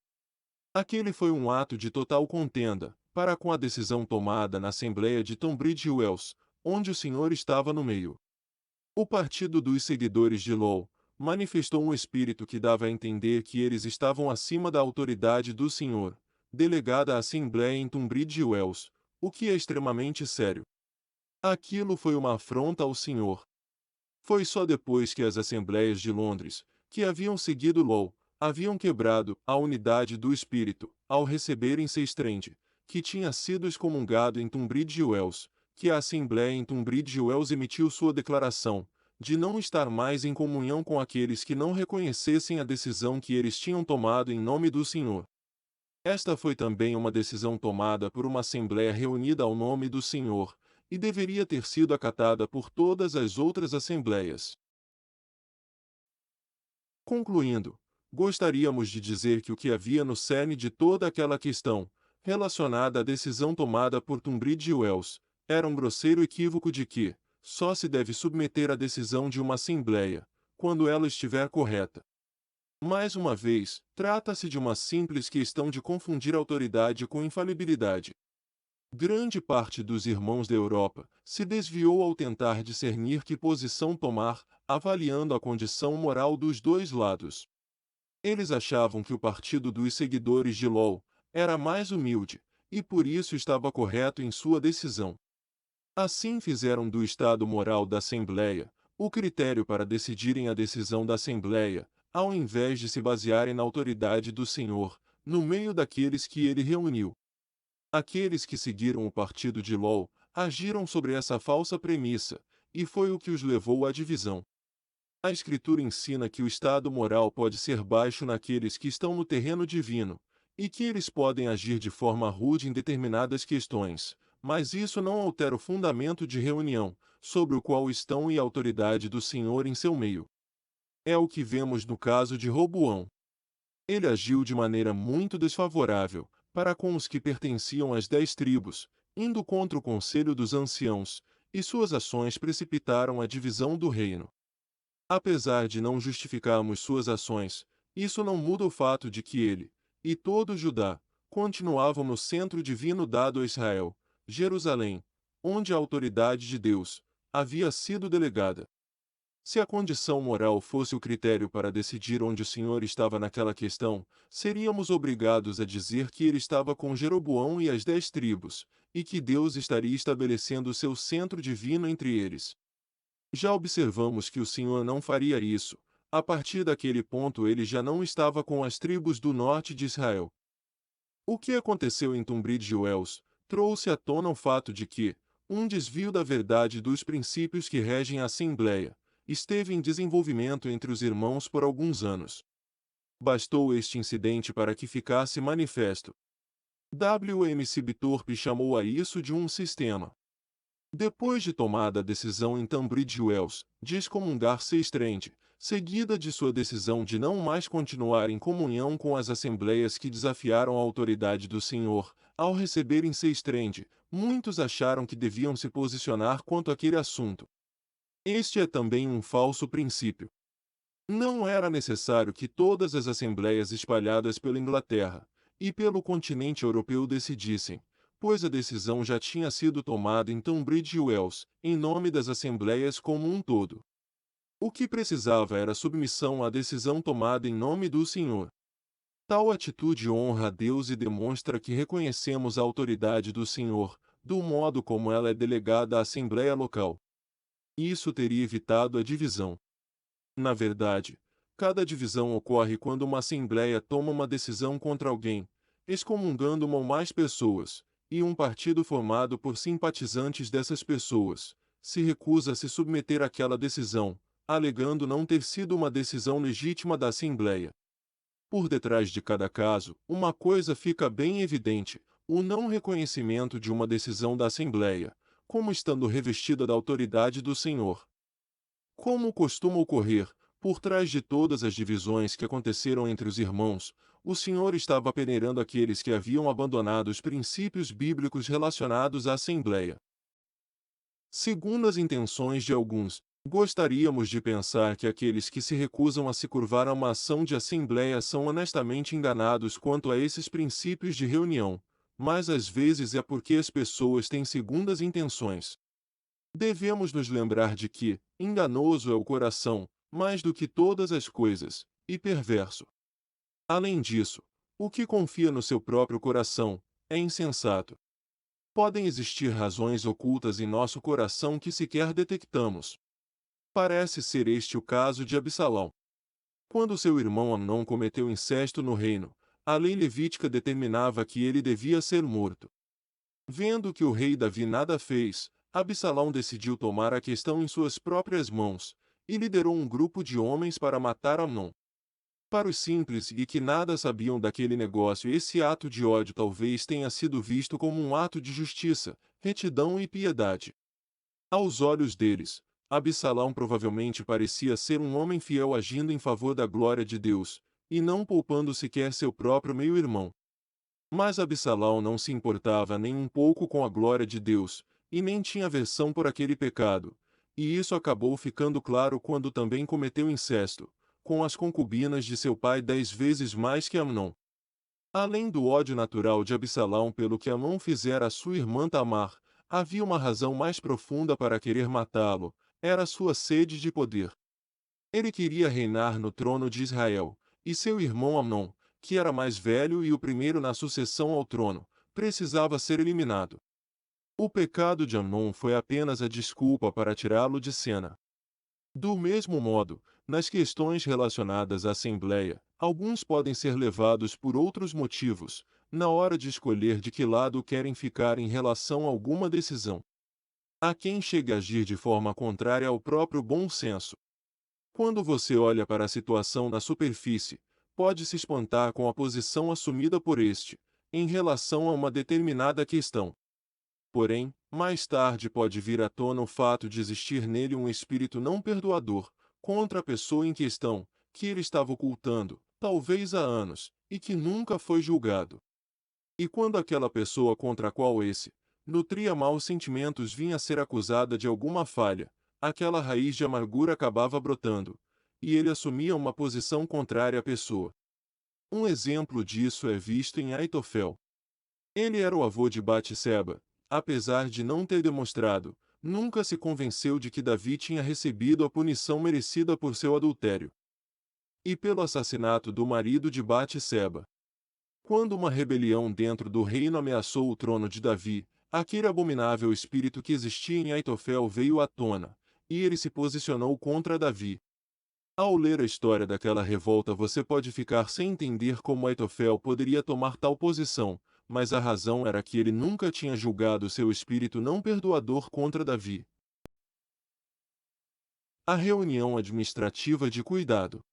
Aquele foi um ato de total contenda, para com a decisão tomada na Assembleia de Tunbridge Wells, onde o Senhor estava no meio. O partido dos seguidores de Law manifestou um espírito que dava a entender que eles estavam acima da autoridade do Senhor, delegada à Assembleia em Tunbridge Wells, o que é extremamente sério. Aquilo foi uma afronta ao Senhor. Foi só depois que as Assembleias de Londres, que haviam seguido Law, haviam quebrado a unidade do espírito, ao receberem Seystrand, que tinha sido excomungado em Tunbridge Wells, que a Assembleia em Tunbridge Wells emitiu sua declaração, de não estar mais em comunhão com aqueles que não reconhecessem a decisão que eles tinham tomado em nome do Senhor. Esta foi também uma decisão tomada por uma Assembleia reunida ao nome do Senhor, e deveria ter sido acatada por todas as outras Assembleias. Concluindo, gostaríamos de dizer que o que havia no cerne de toda aquela questão, relacionada à decisão tomada por Tunbridge Wells, era um grosseiro equívoco de que, só se deve submeter à decisão de uma Assembleia, quando ela estiver correta. Mais uma vez, trata-se de uma simples questão de confundir autoridade com infalibilidade. Grande parte dos irmãos da Europa se desviou ao tentar discernir que posição tomar, avaliando a condição moral dos dois lados. Eles achavam que o partido dos seguidores de Law era mais humilde, e por isso estava correto em sua decisão. Assim fizeram do estado moral da Assembleia o critério para decidirem a decisão da Assembleia, ao invés de se basearem na autoridade do Senhor, no meio daqueles que ele reuniu. Aqueles que seguiram o partido de Law agiram sobre essa falsa premissa, e foi o que os levou à divisão. A Escritura ensina que o estado moral pode ser baixo naqueles que estão no terreno divino, e que eles podem agir de forma rude em determinadas questões, mas isso não altera o fundamento de reunião, sobre o qual estão e a autoridade do Senhor em seu meio. É o que vemos no caso de Roboão. Ele agiu de maneira muito desfavorável para com os que pertenciam às 10 tribos, indo contra o conselho dos anciãos, e suas ações precipitaram a divisão do reino. Apesar de não justificarmos suas ações, isso não muda o fato de que ele, e todo Judá, continuavam no centro divino dado a Israel, Jerusalém, onde a autoridade de Deus havia sido delegada. Se a condição moral fosse o critério para decidir onde o Senhor estava naquela questão, seríamos obrigados a dizer que ele estava com Jeroboão e as 10 tribos, e que Deus estaria estabelecendo seu centro divino entre eles. Já observamos que o Senhor não faria isso. A partir daquele ponto ele já não estava com as tribos do norte de Israel. O que aconteceu em Tunbridge Wells trouxe à tona o fato de que um desvio da verdade dos princípios que regem a Assembleia esteve em desenvolvimento entre os irmãos por alguns anos. Bastou este incidente para que ficasse manifesto. W. M. Sibthorpe chamou a isso de um sistema. Depois de tomada a decisão em Tunbridge Wells de excomungar Seastrand, seguida de sua decisão de não mais continuar em comunhão com as assembleias que desafiaram a autoridade do Senhor, ao receberem Seastrand, muitos acharam que deviam se posicionar quanto àquele assunto. Este é também um falso princípio. Não era necessário que todas as assembleias espalhadas pela Inglaterra e pelo continente europeu decidissem, pois a decisão já tinha sido tomada em Tunbridge Wells, em nome das assembleias como um todo. O que precisava era submissão à decisão tomada em nome do Senhor. Tal atitude honra a Deus e demonstra que reconhecemos a autoridade do Senhor, do modo como ela é delegada à assembleia local. Isso teria evitado a divisão. Na verdade, cada divisão ocorre quando uma assembleia toma uma decisão contra alguém, excomungando uma ou mais pessoas, e um partido formado por simpatizantes dessas pessoas se recusa a se submeter àquela decisão, alegando não ter sido uma decisão legítima da assembleia. Por detrás de cada caso, uma coisa fica bem evidente: o não reconhecimento de uma decisão da assembleia, como estando revestida da autoridade do Senhor. Como costuma ocorrer, por trás de todas as divisões que aconteceram entre os irmãos, o Senhor estava peneirando aqueles que haviam abandonado os princípios bíblicos relacionados à Assembleia. Segundo as intenções de alguns, gostaríamos de pensar que aqueles que se recusam a se curvar a uma ação de Assembleia são honestamente enganados quanto a esses princípios de reunião, mas às vezes é porque as pessoas têm segundas intenções. Devemos nos lembrar de que, enganoso é o coração, mais do que todas as coisas, e perverso. Além disso, o que confia no seu próprio coração é insensato. Podem existir razões ocultas em nosso coração que sequer detectamos. Parece ser este o caso de Absalão. Quando seu irmão Amnon cometeu incesto no reino, a lei levítica determinava que ele devia ser morto. Vendo que o rei Davi nada fez, Absalão decidiu tomar a questão em suas próprias mãos, e liderou um grupo de homens para matar Amnon. Para os simples e que nada sabiam daquele negócio, esse ato de ódio talvez tenha sido visto como um ato de justiça, retidão e piedade. Aos olhos deles, Absalão provavelmente parecia ser um homem fiel agindo em favor da glória de Deus, e não poupando sequer seu próprio meio-irmão. Mas Absalão não se importava nem um pouco com a glória de Deus, e nem tinha aversão por aquele pecado, e isso acabou ficando claro quando também cometeu incesto, com as concubinas de seu pai 10 vezes mais que Amnon. Além do ódio natural de Absalão pelo que Amnon fizera a sua irmã Tamar, havia uma razão mais profunda para querer matá-lo: era a sua sede de poder. Ele queria reinar no trono de Israel, e seu irmão Amnon, que era mais velho e o primeiro na sucessão ao trono, precisava ser eliminado. O pecado de Amnon foi apenas a desculpa para tirá-lo de cena. Do mesmo modo, nas questões relacionadas à Assembleia, alguns podem ser levados por outros motivos, na hora de escolher de que lado querem ficar em relação a alguma decisão. Há quem chegue a agir de forma contrária ao próprio bom senso. Quando você olha para a situação na superfície, pode se espantar com a posição assumida por este, em relação a uma determinada questão. Porém, mais tarde pode vir à tona o fato de existir nele um espírito não perdoador, contra a pessoa em questão, que ele estava ocultando, talvez há anos, e que nunca foi julgado. E quando aquela pessoa contra a qual esse nutria maus sentimentos vinha a ser acusada de alguma falha, aquela raiz de amargura acabava brotando, e ele assumia uma posição contrária à pessoa. Um exemplo disso é visto em Aitofel. Ele era o avô de Batseba, apesar de não ter demonstrado, nunca se convenceu de que Davi tinha recebido a punição merecida por seu adultério e pelo assassinato do marido de Batseba. Quando uma rebelião dentro do reino ameaçou o trono de Davi, aquele abominável espírito que existia em Aitofel veio à tona, e ele se posicionou contra Davi. Ao ler a história daquela revolta você pode ficar sem entender como Aitofel poderia tomar tal posição, mas a razão era que ele nunca tinha julgado seu espírito não perdoador contra Davi. A reunião administrativa de cuidado.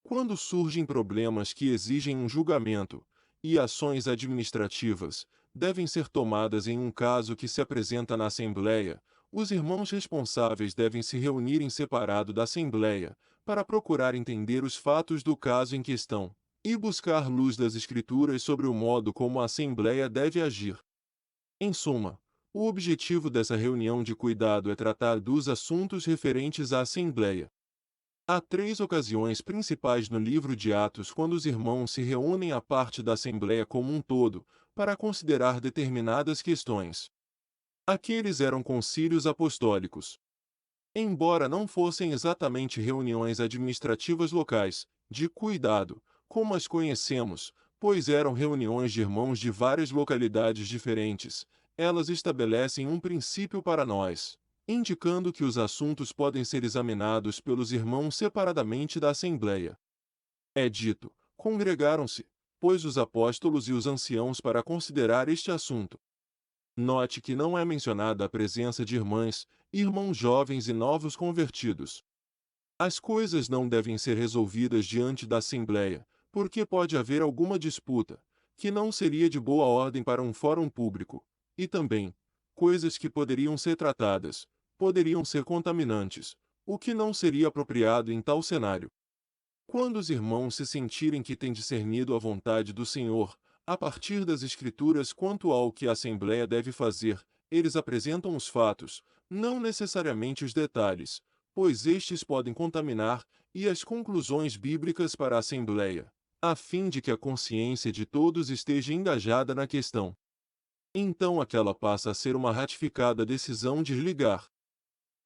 Quando surgem problemas que exigem um julgamento, e ações administrativas devem ser tomadas em um caso que se apresenta na Assembleia, os irmãos responsáveis devem se reunir em separado da Assembleia, para procurar entender os fatos do caso em questão, e buscar luz das Escrituras sobre o modo como a Assembleia deve agir. Em suma, o objetivo dessa reunião de cuidado é tratar dos assuntos referentes à Assembleia. Há 3 ocasiões principais no livro de Atos quando os irmãos se reúnem à parte da Assembleia como um todo, para considerar determinadas questões. Aqueles eram concílios apostólicos. Embora não fossem exatamente reuniões administrativas locais, de cuidado, como as conhecemos, pois eram reuniões de irmãos de várias localidades diferentes, elas estabelecem um princípio para nós, indicando que os assuntos podem ser examinados pelos irmãos separadamente da Assembleia. É dito: congregaram-se, pois, os apóstolos e os anciãos para considerar este assunto. Note que não é mencionada a presença de irmãs, irmãos jovens e novos convertidos. As coisas não devem ser resolvidas diante da Assembleia, porque pode haver alguma disputa, que não seria de boa ordem para um fórum público, e também, coisas que poderiam ser tratadas, poderiam ser contaminantes, o que não seria apropriado em tal cenário. Quando os irmãos se sentirem que têm discernido a vontade do Senhor, a partir das Escrituras quanto ao que a Assembleia deve fazer, eles apresentam os fatos, não necessariamente os detalhes, pois estes podem contaminar, e as conclusões bíblicas para a Assembleia, a fim de que a consciência de todos esteja engajada na questão. Então aquela passa a ser uma ratificada decisão de ligar.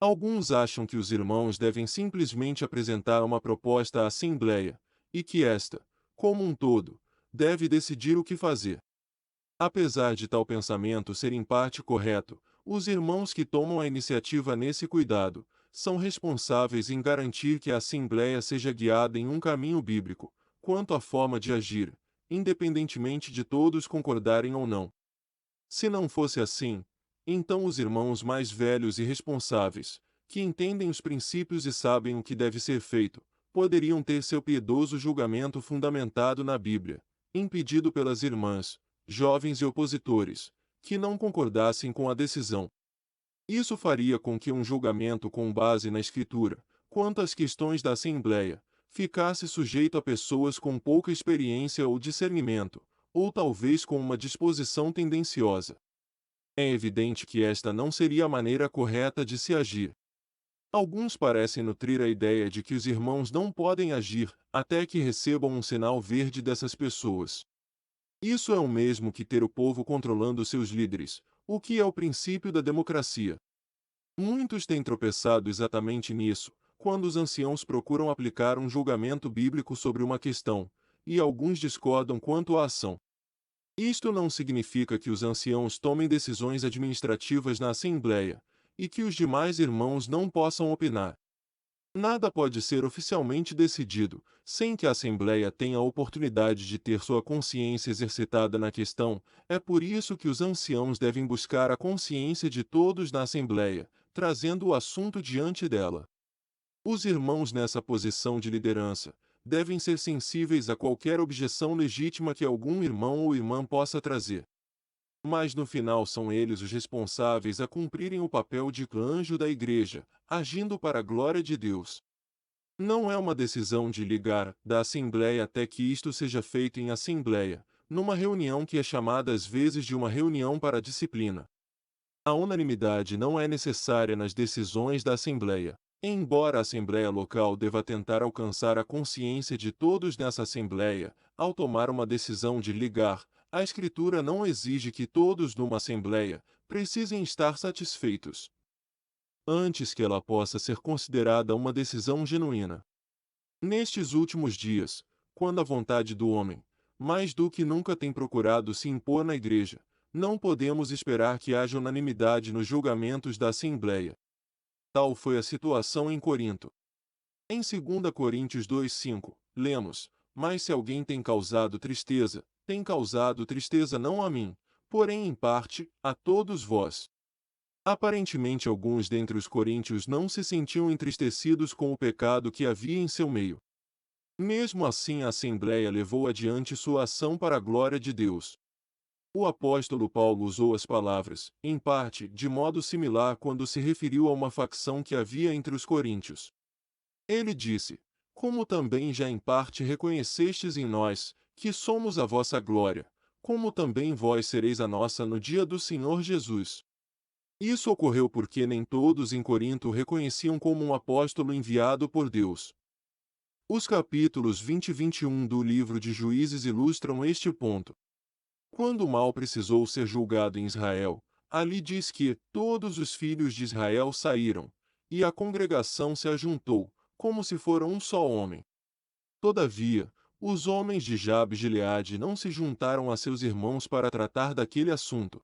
Alguns acham que os irmãos devem simplesmente apresentar uma proposta à Assembleia, e que esta, como um todo, deve decidir o que fazer. Apesar de tal pensamento ser em parte correto, os irmãos que tomam a iniciativa nesse cuidado, são responsáveis em garantir que a Assembleia seja guiada em um caminho bíblico, quanto à forma de agir, independentemente de todos concordarem ou não. Se não fosse assim, então os irmãos mais velhos e responsáveis, que entendem os princípios e sabem o que deve ser feito, poderiam ter seu piedoso julgamento fundamentado na Bíblia, impedido pelas irmãs, jovens e opositores, que não concordassem com a decisão. Isso faria com que um julgamento com base na Escritura, quanto às questões da Assembleia, ficasse sujeito a pessoas com pouca experiência ou discernimento, ou talvez com uma disposição tendenciosa. É evidente que esta não seria a maneira correta de se agir. Alguns parecem nutrir a ideia de que os irmãos não podem agir até que recebam um sinal verde dessas pessoas. Isso é o mesmo que ter o povo controlando seus líderes, o que é o princípio da democracia. Muitos têm tropeçado exatamente nisso, quando os anciãos procuram aplicar um julgamento bíblico sobre uma questão, e alguns discordam quanto à ação. Isto não significa que os anciãos tomem decisões administrativas na Assembleia, e que os demais irmãos não possam opinar. Nada pode ser oficialmente decidido, sem que a Assembleia tenha a oportunidade de ter sua consciência exercitada na questão. É por isso que os anciãos devem buscar a consciência de todos na Assembleia, trazendo o assunto diante dela. Os irmãos nessa posição de liderança devem ser sensíveis a qualquer objeção legítima que algum irmão ou irmã possa trazer. Mas no final são eles os responsáveis a cumprirem o papel de anjo da igreja, agindo para a glória de Deus. Não é uma decisão de ligar da Assembleia até que isto seja feito em Assembleia, numa reunião que é chamada às vezes de uma reunião para a disciplina. A unanimidade não é necessária nas decisões da Assembleia. Embora a Assembleia local deva tentar alcançar a consciência de todos nessa Assembleia, ao tomar uma decisão de ligar, a Escritura não exige que todos numa Assembleia precisem estar satisfeitos. antes que ela possa ser considerada uma decisão genuína. Nestes últimos dias, quando a vontade do homem, mais do que nunca tem procurado se impor na Igreja, não podemos esperar que haja unanimidade nos julgamentos da Assembleia. Tal foi a situação em Corinto. Em 2 Coríntios 2:5, lemos: Mas se alguém tem causado tristeza não a mim, porém em parte, a todos vós. Aparentemente alguns dentre os coríntios não se sentiam entristecidos com o pecado que havia em seu meio. Mesmo assim a Assembleia levou adiante sua ação para a glória de Deus. O apóstolo Paulo usou as palavras, em parte, de modo similar quando se referiu a uma facção que havia entre os coríntios. Ele disse: Como também já em parte reconhecestes em nós, que somos a vossa glória, como também vós sereis a nossa no dia do Senhor Jesus. Isso ocorreu porque nem todos em Corinto o reconheciam como um apóstolo enviado por Deus. Os capítulos 20 e 21 do livro de Juízes ilustram este ponto. Quando o mal precisou ser julgado em Israel, ali diz que todos os filhos de Israel saíram, e a congregação se ajuntou, como se fora um só homem. Todavia, os homens de Jabe-Gileade não se juntaram a seus irmãos para tratar daquele assunto.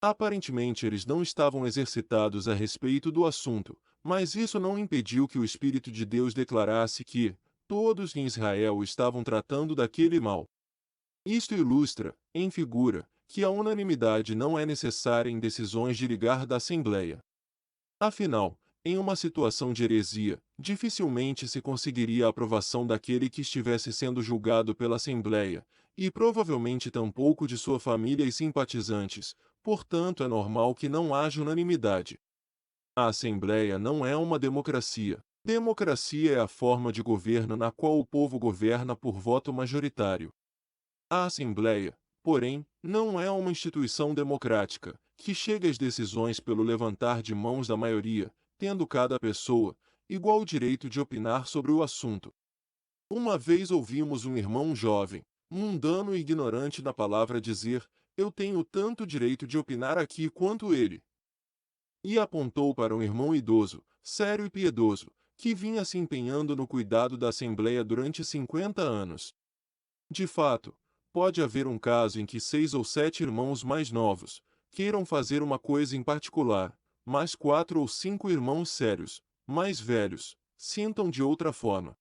Aparentemente eles não estavam exercitados a respeito do assunto, mas isso não impediu que o Espírito de Deus declarasse que todos em Israel estavam tratando daquele mal. Isto ilustra, em figura, que a unanimidade não é necessária em decisões de ligar da Assembleia. Afinal, em uma situação de heresia, dificilmente se conseguiria a aprovação daquele que estivesse sendo julgado pela Assembleia, e provavelmente tampouco de sua família e simpatizantes, portanto é normal que não haja unanimidade. A Assembleia não é uma democracia. Democracia é a forma de governo na qual o povo governa por voto majoritário. A Assembleia, porém, não é uma instituição democrática, que chega às decisões pelo levantar de mãos da maioria, tendo cada pessoa igual direito de opinar sobre o assunto. Uma vez ouvimos um irmão jovem, mundano e ignorante da palavra dizer: Eu tenho tanto direito de opinar aqui quanto ele. E apontou para um irmão idoso, sério e piedoso, que vinha se empenhando no cuidado da Assembleia durante 50 anos. De fato, pode haver um caso em que 6 ou 7 irmãos mais novos queiram fazer uma coisa em particular, mas 4 ou 5 irmãos sérios, mais velhos, sintam de outra forma.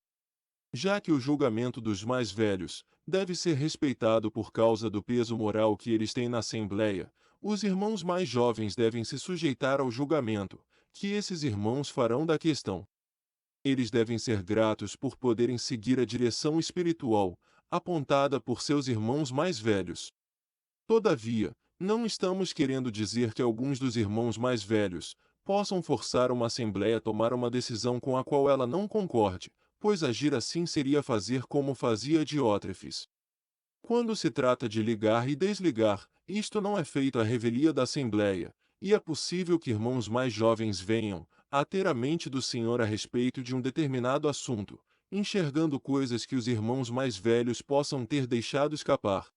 Já que o julgamento dos mais velhos deve ser respeitado por causa do peso moral que eles têm na Assembleia, os irmãos mais jovens devem se sujeitar ao julgamento que esses irmãos farão da questão. Eles devem ser gratos por poderem seguir a direção espiritual apontada por seus irmãos mais velhos. Todavia, não estamos querendo dizer que alguns dos irmãos mais velhos possam forçar uma assembleia a tomar uma decisão com a qual ela não concorde, pois agir assim seria fazer como fazia Diótrefes. Quando se trata de ligar e desligar, isto não é feito à revelia da assembleia, e é possível que irmãos mais jovens venham a ter a mente do Senhor a respeito de um determinado assunto, enxergando coisas que os irmãos mais velhos possam ter deixado escapar.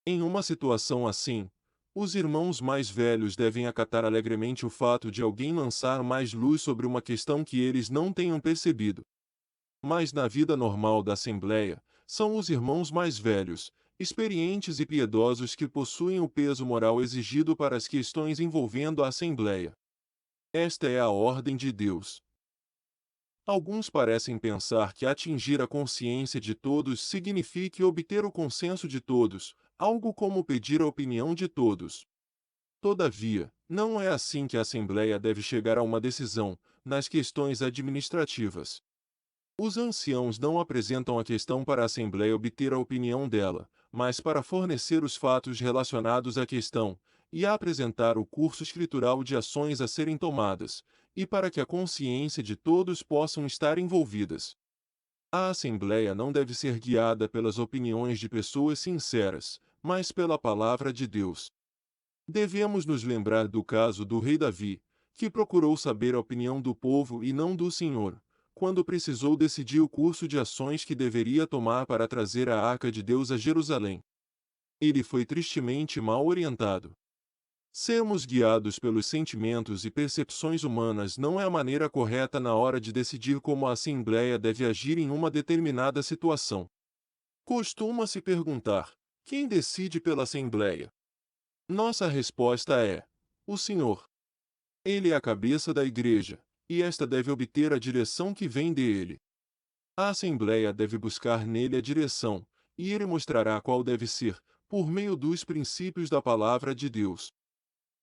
Em uma situação assim, os irmãos mais velhos devem acatar alegremente o fato de alguém lançar mais luz sobre uma questão que eles não tenham percebido. Mas na vida normal da Assembleia, são os irmãos mais velhos, experientes e piedosos que possuem o peso moral exigido para as questões envolvendo a Assembleia. Esta é a ordem de Deus. Alguns parecem pensar que atingir a consciência de todos signifique obter o consenso de todos, algo como pedir a opinião de todos. Todavia, não é assim que a Assembleia deve chegar a uma decisão, nas questões administrativas. Os anciãos não apresentam a questão para a Assembleia obter a opinião dela, mas para fornecer os fatos relacionados à questão, e a apresentar o curso escritural de ações a serem tomadas, e para que a consciência de todos possam estar envolvidas. A Assembleia não deve ser guiada pelas opiniões de pessoas sinceras, mas pela palavra de Deus. Devemos nos lembrar do caso do rei Davi, que procurou saber a opinião do povo e não do Senhor, quando precisou decidir o curso de ações que deveria tomar para trazer a arca de Deus a Jerusalém. Ele foi tristemente mal orientado. Sermos guiados pelos sentimentos e percepções humanas não é a maneira correta na hora de decidir como a Assembleia deve agir em uma determinada situação. Costuma-se perguntar: quem decide pela Assembleia? Nossa resposta é: o Senhor. Ele é a cabeça da Igreja, e esta deve obter a direção que vem dele. A Assembleia deve buscar nele a direção, e ele mostrará qual deve ser, por meio dos princípios da Palavra de Deus.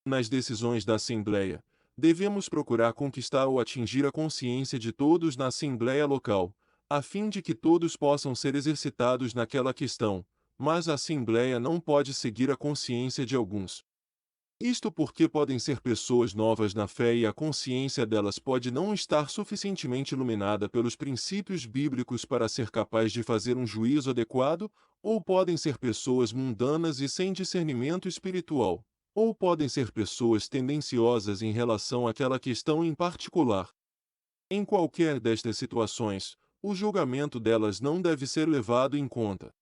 Nas decisões da Assembleia, devemos procurar conquistar ou atingir a consciência de todos na Assembleia local, a fim de que todos possam ser exercitados naquela questão, mas a Assembleia não pode seguir a consciência de alguns. Isto porque podem ser pessoas novas na fé e a consciência delas pode não estar suficientemente iluminada pelos princípios bíblicos para ser capaz de fazer um juízo adequado, ou podem ser pessoas mundanas e sem discernimento espiritual, ou podem ser pessoas tendenciosas em relação àquela questão em particular. Em qualquer destas situações, o julgamento delas não deve ser levado em conta.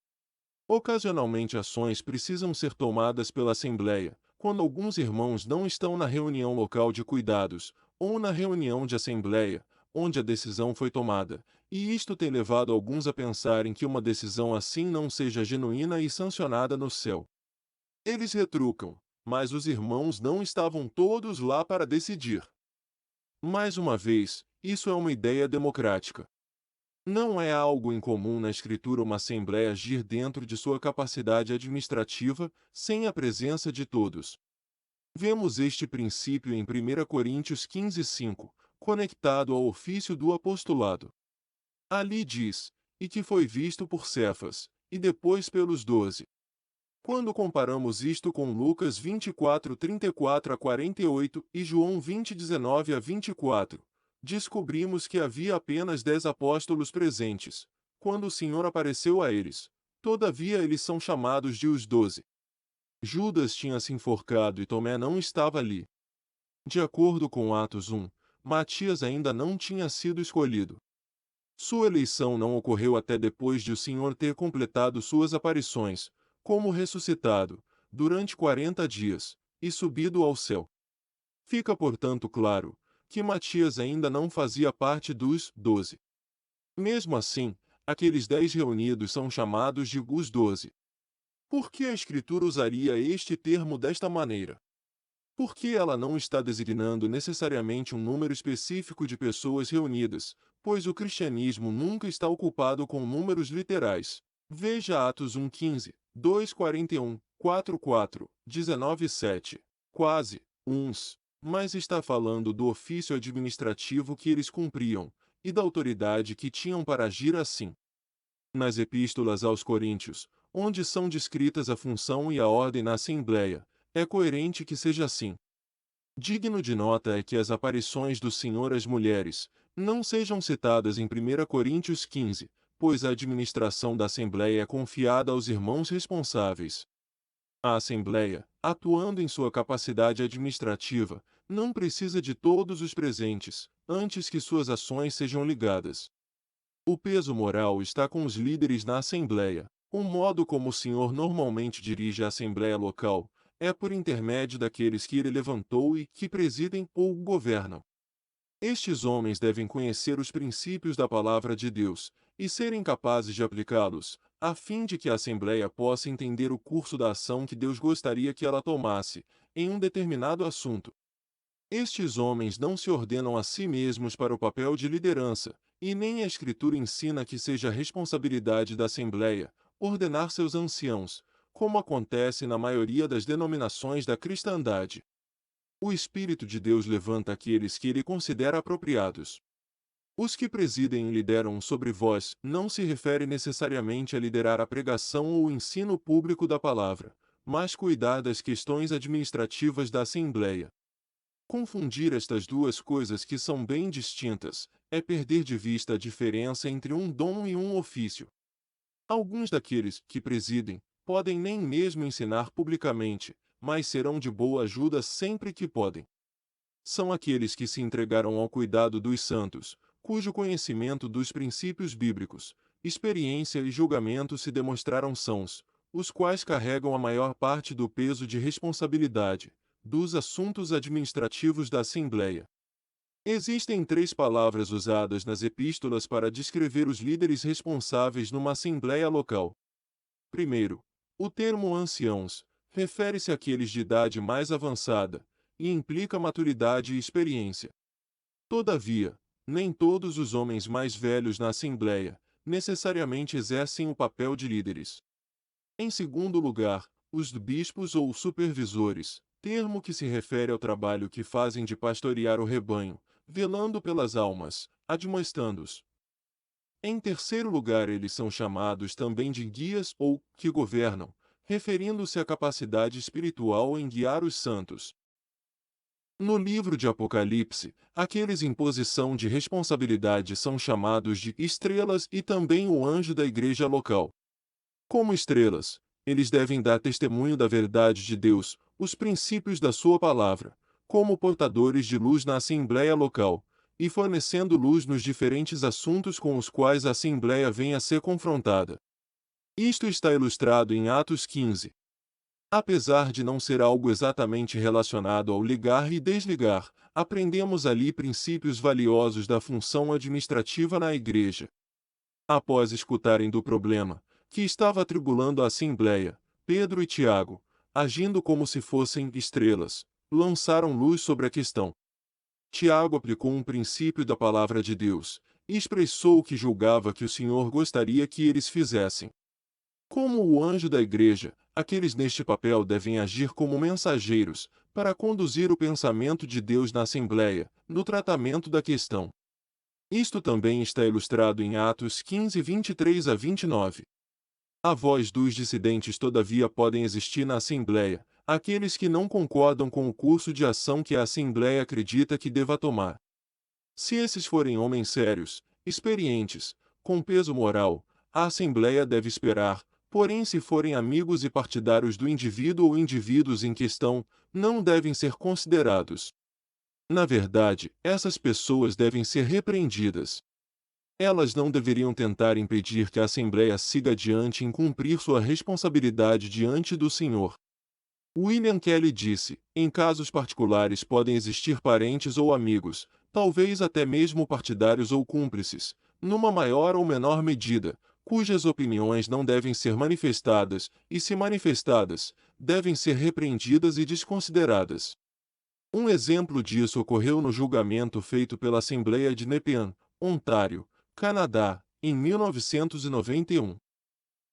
Ocasionalmente ações precisam ser tomadas pela Assembleia, quando alguns irmãos não estão na reunião local de cuidados, ou na reunião de Assembleia, onde a decisão foi tomada, e isto tem levado alguns a pensarem que uma decisão assim não seja genuína e sancionada no céu. Eles retrucam: mas os irmãos não estavam todos lá para decidir. Mais uma vez, isso é uma ideia democrática. Não é algo incomum na Escritura uma Assembleia agir dentro de sua capacidade administrativa, sem a presença de todos. Vemos este princípio em 1 Coríntios 15:5, conectado ao ofício do apostolado. Ali diz: e que foi visto por Cefas, e depois pelos 12. Quando comparamos isto com Lucas 24:34 a 48 e João 20:19 a 24, descobrimos que havia apenas 10 apóstolos presentes, quando o Senhor apareceu a eles. Todavia eles são chamados de os 12. Judas tinha se enforcado e Tomé não estava ali. De acordo com Atos 1, Matias ainda não tinha sido escolhido. Sua eleição não ocorreu até depois de o Senhor ter completado suas aparições, como ressuscitado, durante 40 dias, e subido ao céu. Fica portanto claro, que Matias ainda não fazia parte dos 12. Mesmo assim, aqueles 10 reunidos são chamados de os 12. Por que a Escritura usaria este termo desta maneira? Porque ela não está designando necessariamente um número específico de pessoas reunidas, pois o cristianismo nunca está ocupado com números literais. Veja Atos 1:15, 2:41, 4:4, 19:7. Quase, uns. Mas está falando do ofício administrativo que eles cumpriam, e da autoridade que tinham para agir assim. Nas epístolas aos Coríntios, onde são descritas a função e a ordem na Assembleia, é coerente que seja assim. Digno de nota é que as aparições do Senhor às mulheres não sejam citadas em 1 Coríntios 15, pois a administração da Assembleia é confiada aos irmãos responsáveis. A Assembleia, atuando em sua capacidade administrativa, não precisa de todos os presentes, antes que suas ações sejam ligadas. O peso moral está com os líderes na Assembleia. O modo como o Senhor normalmente dirige a Assembleia local é por intermédio daqueles que ele levantou e que presidem ou governam. Estes homens devem conhecer os princípios da Palavra de Deus e serem capazes de aplicá-los, a fim de que a Assembleia possa entender o curso da ação que Deus gostaria que ela tomasse, em um determinado assunto. Estes homens não se ordenam a si mesmos para o papel de liderança, e nem a Escritura ensina que seja responsabilidade da Assembleia ordenar seus anciãos, como acontece na maioria das denominações da cristandade. O Espírito de Deus levanta aqueles que ele considera apropriados. Os que presidem e lideram sobre vós não se refere necessariamente a liderar a pregação ou o ensino público da palavra, mas cuidar das questões administrativas da Assembleia. Confundir estas duas coisas que são bem distintas é perder de vista a diferença entre um dom e um ofício. Alguns daqueles que presidem podem nem mesmo ensinar publicamente, mas serão de boa ajuda sempre que podem. São aqueles que se entregaram ao cuidado dos santos, cujo conhecimento dos princípios bíblicos, experiência e julgamento se demonstraram sãos, os quais carregam a maior parte do peso de responsabilidade, dos assuntos administrativos da Assembleia. Existem 3 palavras usadas nas epístolas para descrever os líderes responsáveis numa assembleia local. Primeiro, o termo anciãos refere-se àqueles de idade mais avançada e implica maturidade e experiência. Todavia, nem todos os homens mais velhos na assembleia necessariamente exercem o papel de líderes. Em segundo lugar, os bispos ou supervisores, termo que se refere ao trabalho que fazem de pastorear o rebanho, velando pelas almas, admoestando-os. Em terceiro lugar, eles são chamados também de guias ou que governam, referindo-se à capacidade espiritual em guiar os santos. No livro de Apocalipse, aqueles em posição de responsabilidade são chamados de estrelas e também o anjo da igreja local. Como estrelas, eles devem dar testemunho da verdade de Deus, os princípios da sua palavra, como portadores de luz na assembleia local, e fornecendo luz nos diferentes assuntos com os quais a assembleia vem a ser confrontada. Isto está ilustrado em Atos 15. Apesar de não ser algo exatamente relacionado ao ligar e desligar, aprendemos ali princípios valiosos da função administrativa na igreja. Após escutarem do problema que estava atribulando a Assembleia, Pedro e Tiago, agindo como se fossem estrelas, lançaram luz sobre a questão. Tiago aplicou um princípio da palavra de Deus e expressou o que julgava que o Senhor gostaria que eles fizessem. Como o anjo da igreja, aqueles neste papel devem agir como mensageiros, para conduzir o pensamento de Deus na Assembleia, no tratamento da questão. Isto também está ilustrado em Atos 15, 23 a 29. A voz dos dissidentes todavia podem existir na Assembleia, aqueles que não concordam com o curso de ação que a Assembleia acredita que deva tomar. Se esses forem homens sérios, experientes, com peso moral, a Assembleia deve esperar, porém se forem amigos e partidários do indivíduo ou indivíduos em questão, não devem ser considerados. Na verdade, essas pessoas devem ser repreendidas. Elas não deveriam tentar impedir que a Assembleia siga adiante em cumprir sua responsabilidade diante do Senhor. William Kelly disse: em casos particulares podem existir parentes ou amigos, talvez até mesmo partidários ou cúmplices, numa maior ou menor medida, cujas opiniões não devem ser manifestadas, e se manifestadas, devem ser repreendidas e desconsideradas. Um exemplo disso ocorreu no julgamento feito pela Assembleia de Nepean, Ontário, Canadá, em 1991.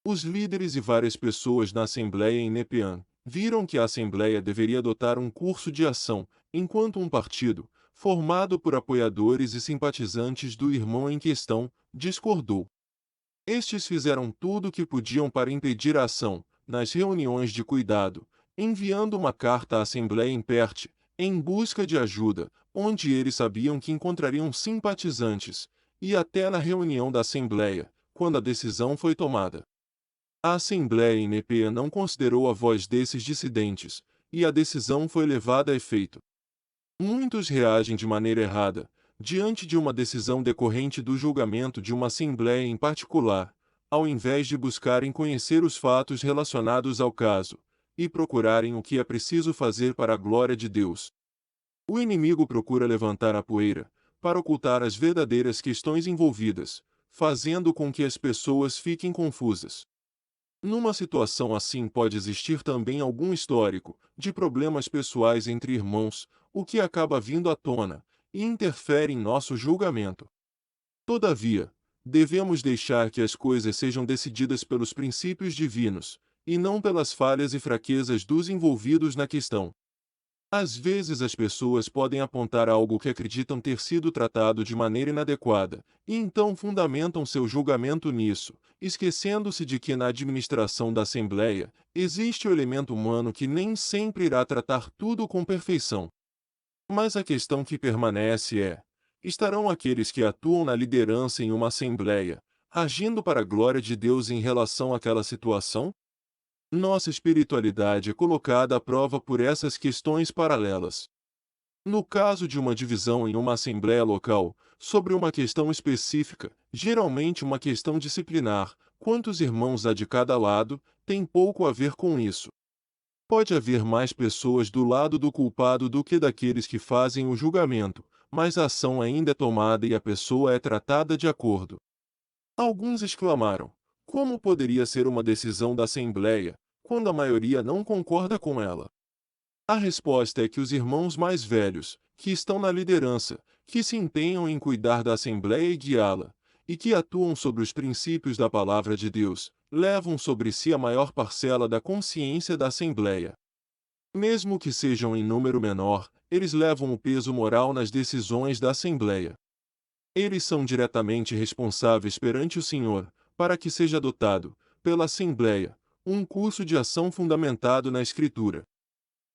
Os líderes e várias pessoas na Assembleia em Nepean viram que a Assembleia deveria adotar um curso de ação, enquanto um partido, formado por apoiadores e simpatizantes do irmão em questão, discordou. Estes fizeram tudo o que podiam para impedir a ação, nas reuniões de cuidado, enviando uma carta à Assembleia em Perth, em busca de ajuda, onde eles sabiam que encontrariam simpatizantes, e até na reunião da Assembleia, quando a decisão foi tomada. A Assembleia em Nepean não considerou a voz desses dissidentes, e a decisão foi levada a efeito. Muitos reagem de maneira errada, diante de uma decisão decorrente do julgamento de uma Assembleia em particular, ao invés de buscarem conhecer os fatos relacionados ao caso, e procurarem o que é preciso fazer para a glória de Deus. O inimigo procura levantar a poeira, para ocultar as verdadeiras questões envolvidas, fazendo com que as pessoas fiquem confusas. Numa situação assim pode existir também algum histórico de problemas pessoais entre irmãos, o que acaba vindo à tona e interfere em nosso julgamento. Todavia, devemos deixar que as coisas sejam decididas pelos princípios divinos, e não pelas falhas e fraquezas dos envolvidos na questão. Às vezes as pessoas podem apontar algo que acreditam ter sido tratado de maneira inadequada, e então fundamentam seu julgamento nisso, esquecendo-se de que na administração da Assembleia, existe o elemento humano que nem sempre irá tratar tudo com perfeição. Mas a questão que permanece é: estarão aqueles que atuam na liderança em uma Assembleia, agindo para a glória de Deus em relação àquela situação? Nossa espiritualidade é colocada à prova por essas questões paralelas. No caso de uma divisão em uma assembleia local, sobre uma questão específica, geralmente uma questão disciplinar, quantos irmãos há de cada lado, tem pouco a ver com isso. Pode haver mais pessoas do lado do culpado do que daqueles que fazem o julgamento, mas a ação ainda é tomada e a pessoa é tratada de acordo. Alguns exclamaram: como poderia ser uma decisão da Assembleia, quando a maioria não concorda com ela? A resposta é que os irmãos mais velhos, que estão na liderança, que se empenham em cuidar da Assembleia e guiá-la, e que atuam sobre os princípios da Palavra de Deus, levam sobre si a maior parcela da consciência da Assembleia. Mesmo que sejam em número menor, eles levam o peso moral nas decisões da Assembleia. Eles são diretamente responsáveis perante o Senhor, para que seja adotado, pela Assembleia, um curso de ação fundamentado na Escritura.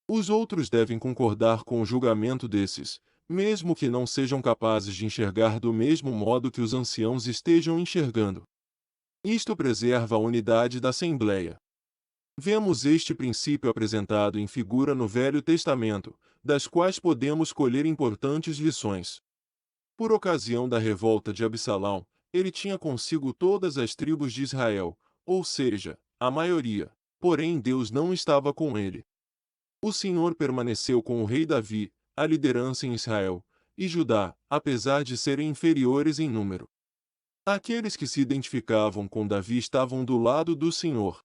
Os outros devem concordar com o julgamento desses, mesmo que não sejam capazes de enxergar do mesmo modo que os anciãos estejam enxergando. Isto preserva a unidade da Assembleia. Vemos este princípio apresentado em figura no Velho Testamento, das quais podemos colher importantes lições. Por ocasião da revolta de Absalão, ele tinha consigo todas as tribos de Israel, ou seja, a maioria, porém Deus não estava com ele. O Senhor permaneceu com o rei Davi, a liderança em Israel, e Judá, apesar de serem inferiores em número. Aqueles que se identificavam com Davi estavam do lado do Senhor.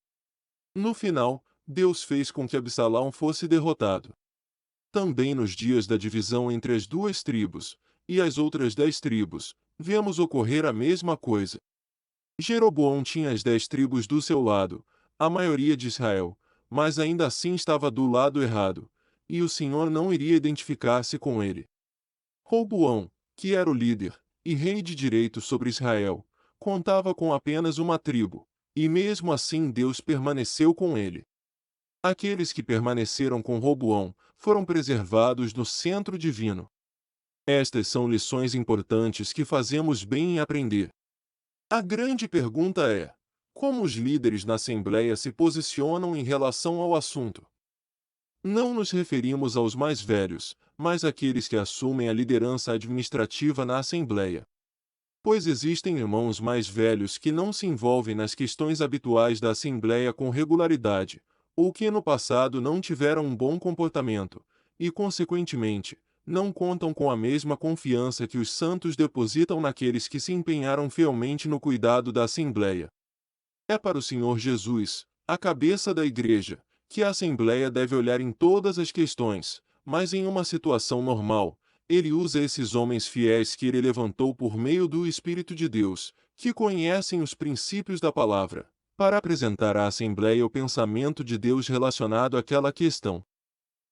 No final, Deus fez com que Absalão fosse derrotado. Também nos dias da divisão entre as duas tribos, e as outras 10 tribos, vemos ocorrer a mesma coisa. Jeroboão tinha as 10 tribos do seu lado, a maioria de Israel, mas ainda assim estava do lado errado, e o Senhor não iria identificar-se com ele. Roboão, que era o líder, e rei de direito sobre Israel, contava com apenas uma tribo, e mesmo assim Deus permaneceu com ele. Aqueles que permaneceram com Roboão foram preservados no centro divino. Estas são lições importantes que fazemos bem em aprender. A grande pergunta é: como os líderes na Assembleia se posicionam em relação ao assunto? Não nos referimos aos mais velhos, mas àqueles que assumem a liderança administrativa na Assembleia. Pois existem irmãos mais velhos que não se envolvem nas questões habituais da Assembleia com regularidade, ou que no passado não tiveram um bom comportamento, e, consequentemente, não contam com a mesma confiança que os santos depositam naqueles que se empenharam fielmente no cuidado da Assembleia. É para o Senhor Jesus, a cabeça da Igreja, que a Assembleia deve olhar em todas as questões, mas em uma situação normal, ele usa esses homens fiéis que ele levantou por meio do Espírito de Deus, que conhecem os princípios da palavra, para apresentar à Assembleia o pensamento de Deus relacionado àquela questão.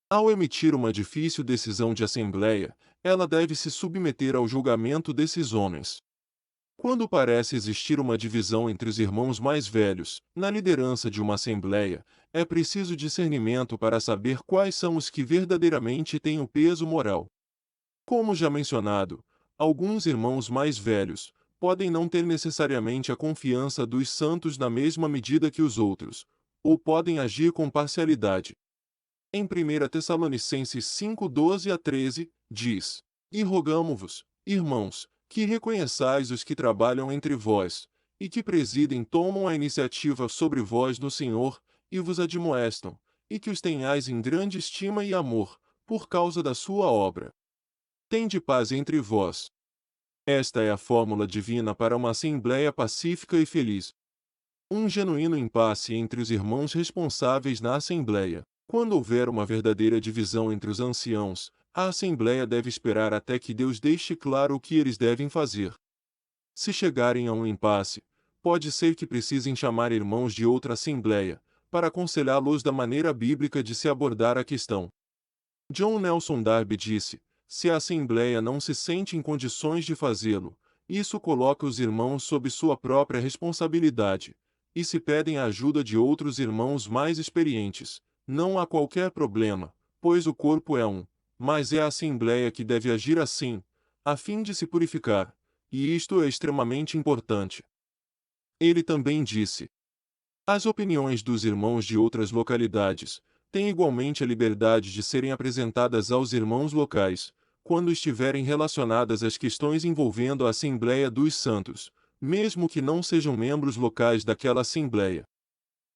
Ao emitir uma difícil decisão de Assembleia, ela deve se submeter ao julgamento desses homens. Quando parece existir uma divisão entre os irmãos mais velhos, na liderança de uma Assembleia, é preciso discernimento para saber quais são os que verdadeiramente têm o peso moral. Como já mencionado, alguns irmãos mais velhos podem não ter necessariamente a confiança dos santos na mesma medida que os outros, ou podem agir com parcialidade. Em 1 Tessalonicenses 5:12-13, diz: E rogamo-vos, irmãos, que reconheçais os que trabalham entre vós, e que presidem tomam a iniciativa sobre vós no Senhor, e vos admoestam, e que os tenhais em grande estima e amor, por causa da sua obra. Tende paz entre vós. Esta é a fórmula divina para uma assembleia pacífica e feliz. Um genuíno impasse entre os irmãos responsáveis na assembleia. Quando houver uma verdadeira divisão entre os anciãos, a Assembleia deve esperar até que Deus deixe claro o que eles devem fazer. Se chegarem a um impasse, pode ser que precisem chamar irmãos de outra Assembleia, para aconselhá-los da maneira bíblica de se abordar a questão. John Nelson Darby disse: se a Assembleia não se sente em condições de fazê-lo, isso coloca os irmãos sob sua própria responsabilidade, e se pedem a ajuda de outros irmãos mais experientes, não há qualquer problema, pois o corpo é um, mas é a Assembleia que deve agir assim, a fim de se purificar, e isto é extremamente importante. Ele também disse: as opiniões dos irmãos de outras localidades têm igualmente a liberdade de serem apresentadas aos irmãos locais, quando estiverem relacionadas às questões envolvendo a Assembleia dos Santos, mesmo que não sejam membros locais daquela Assembleia.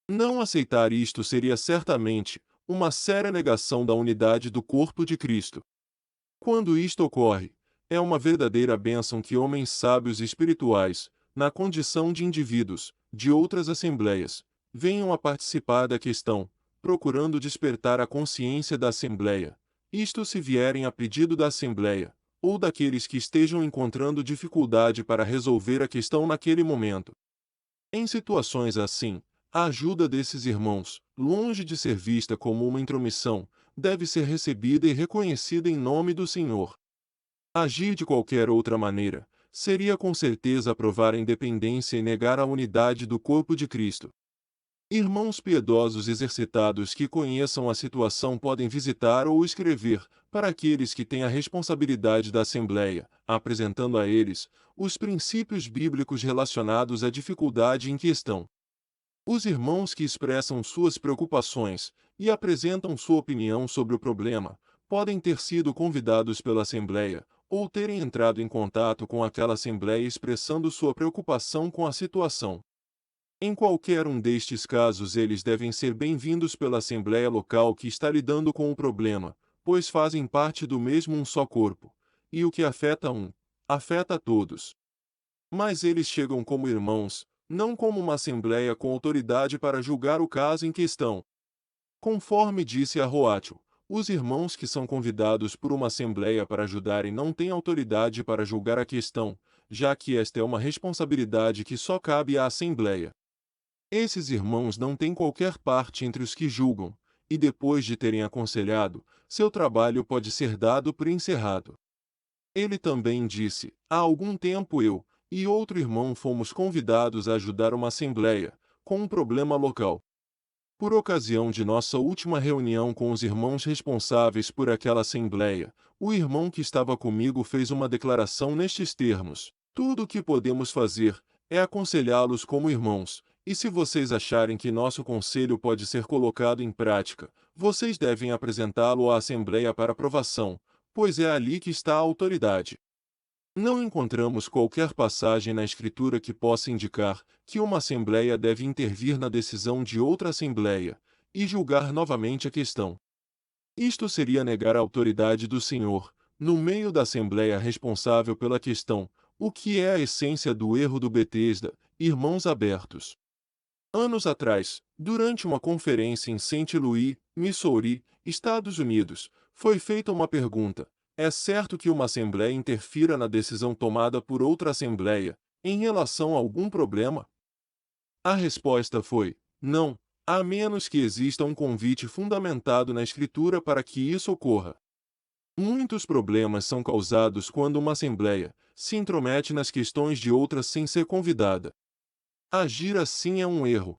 Não aceitar isto seria certamente uma séria negação da unidade do corpo de Cristo. Quando isto ocorre, é uma verdadeira bênção que homens sábios e espirituais, na condição de indivíduos, de outras assembleias, venham a participar da questão, procurando despertar a consciência da assembleia, isto se vierem a pedido da assembleia, ou daqueles que estejam encontrando dificuldade para resolver a questão naquele momento. Em situações assim, a ajuda desses irmãos, longe de ser vista como uma intromissão, deve ser recebida e reconhecida em nome do Senhor. Agir de qualquer outra maneira, seria com certeza aprovar a independência e negar a unidade do corpo de Cristo. Irmãos piedosos exercitados que conheçam a situação podem visitar ou escrever, para aqueles que têm a responsabilidade da Assembleia, apresentando a eles os princípios bíblicos relacionados à dificuldade em questão. Os irmãos que expressam suas preocupações e apresentam sua opinião sobre o problema podem ter sido convidados pela Assembleia ou terem entrado em contato com aquela Assembleia expressando sua preocupação com a situação. Em qualquer um destes casos, eles devem ser bem-vindos pela Assembleia local que está lidando com o problema, pois fazem parte do mesmo um só corpo, e o que afeta um, afeta a todos. Mas eles chegam como irmãos, não como uma assembleia com autoridade para julgar o caso em questão. Conforme disse Arroátio, os irmãos que são convidados por uma assembleia para ajudarem não têm autoridade para julgar a questão, já que esta é uma responsabilidade que só cabe à assembleia. Esses irmãos não têm qualquer parte entre os que julgam, e depois de terem aconselhado, seu trabalho pode ser dado por encerrado. Ele também disse: há algum tempo eu e outro irmão fomos convidados a ajudar uma assembleia, com um problema local. Por ocasião de nossa última reunião com os irmãos responsáveis por aquela assembleia, o irmão que estava comigo fez uma declaração nestes termos: tudo o que podemos fazer é aconselhá-los como irmãos, e se vocês acharem que nosso conselho pode ser colocado em prática, vocês devem apresentá-lo à assembleia para aprovação, pois é ali que está a autoridade. Não encontramos qualquer passagem na Escritura que possa indicar que uma assembleia deve intervir na decisão de outra assembleia e julgar novamente a questão. Isto seria negar a autoridade do Senhor, no meio da assembleia responsável pela questão, o que é a essência do erro do Betesda, irmãos abertos. Anos atrás, durante uma conferência em Saint Louis, Missouri, Estados Unidos, foi feita uma pergunta: é certo que uma assembleia interfira na decisão tomada por outra assembleia, em relação a algum problema? A resposta foi: não, a menos que exista um convite fundamentado na Escritura para que isso ocorra. Muitos problemas são causados quando uma assembleia se intromete nas questões de outra sem ser convidada. Agir assim é um erro,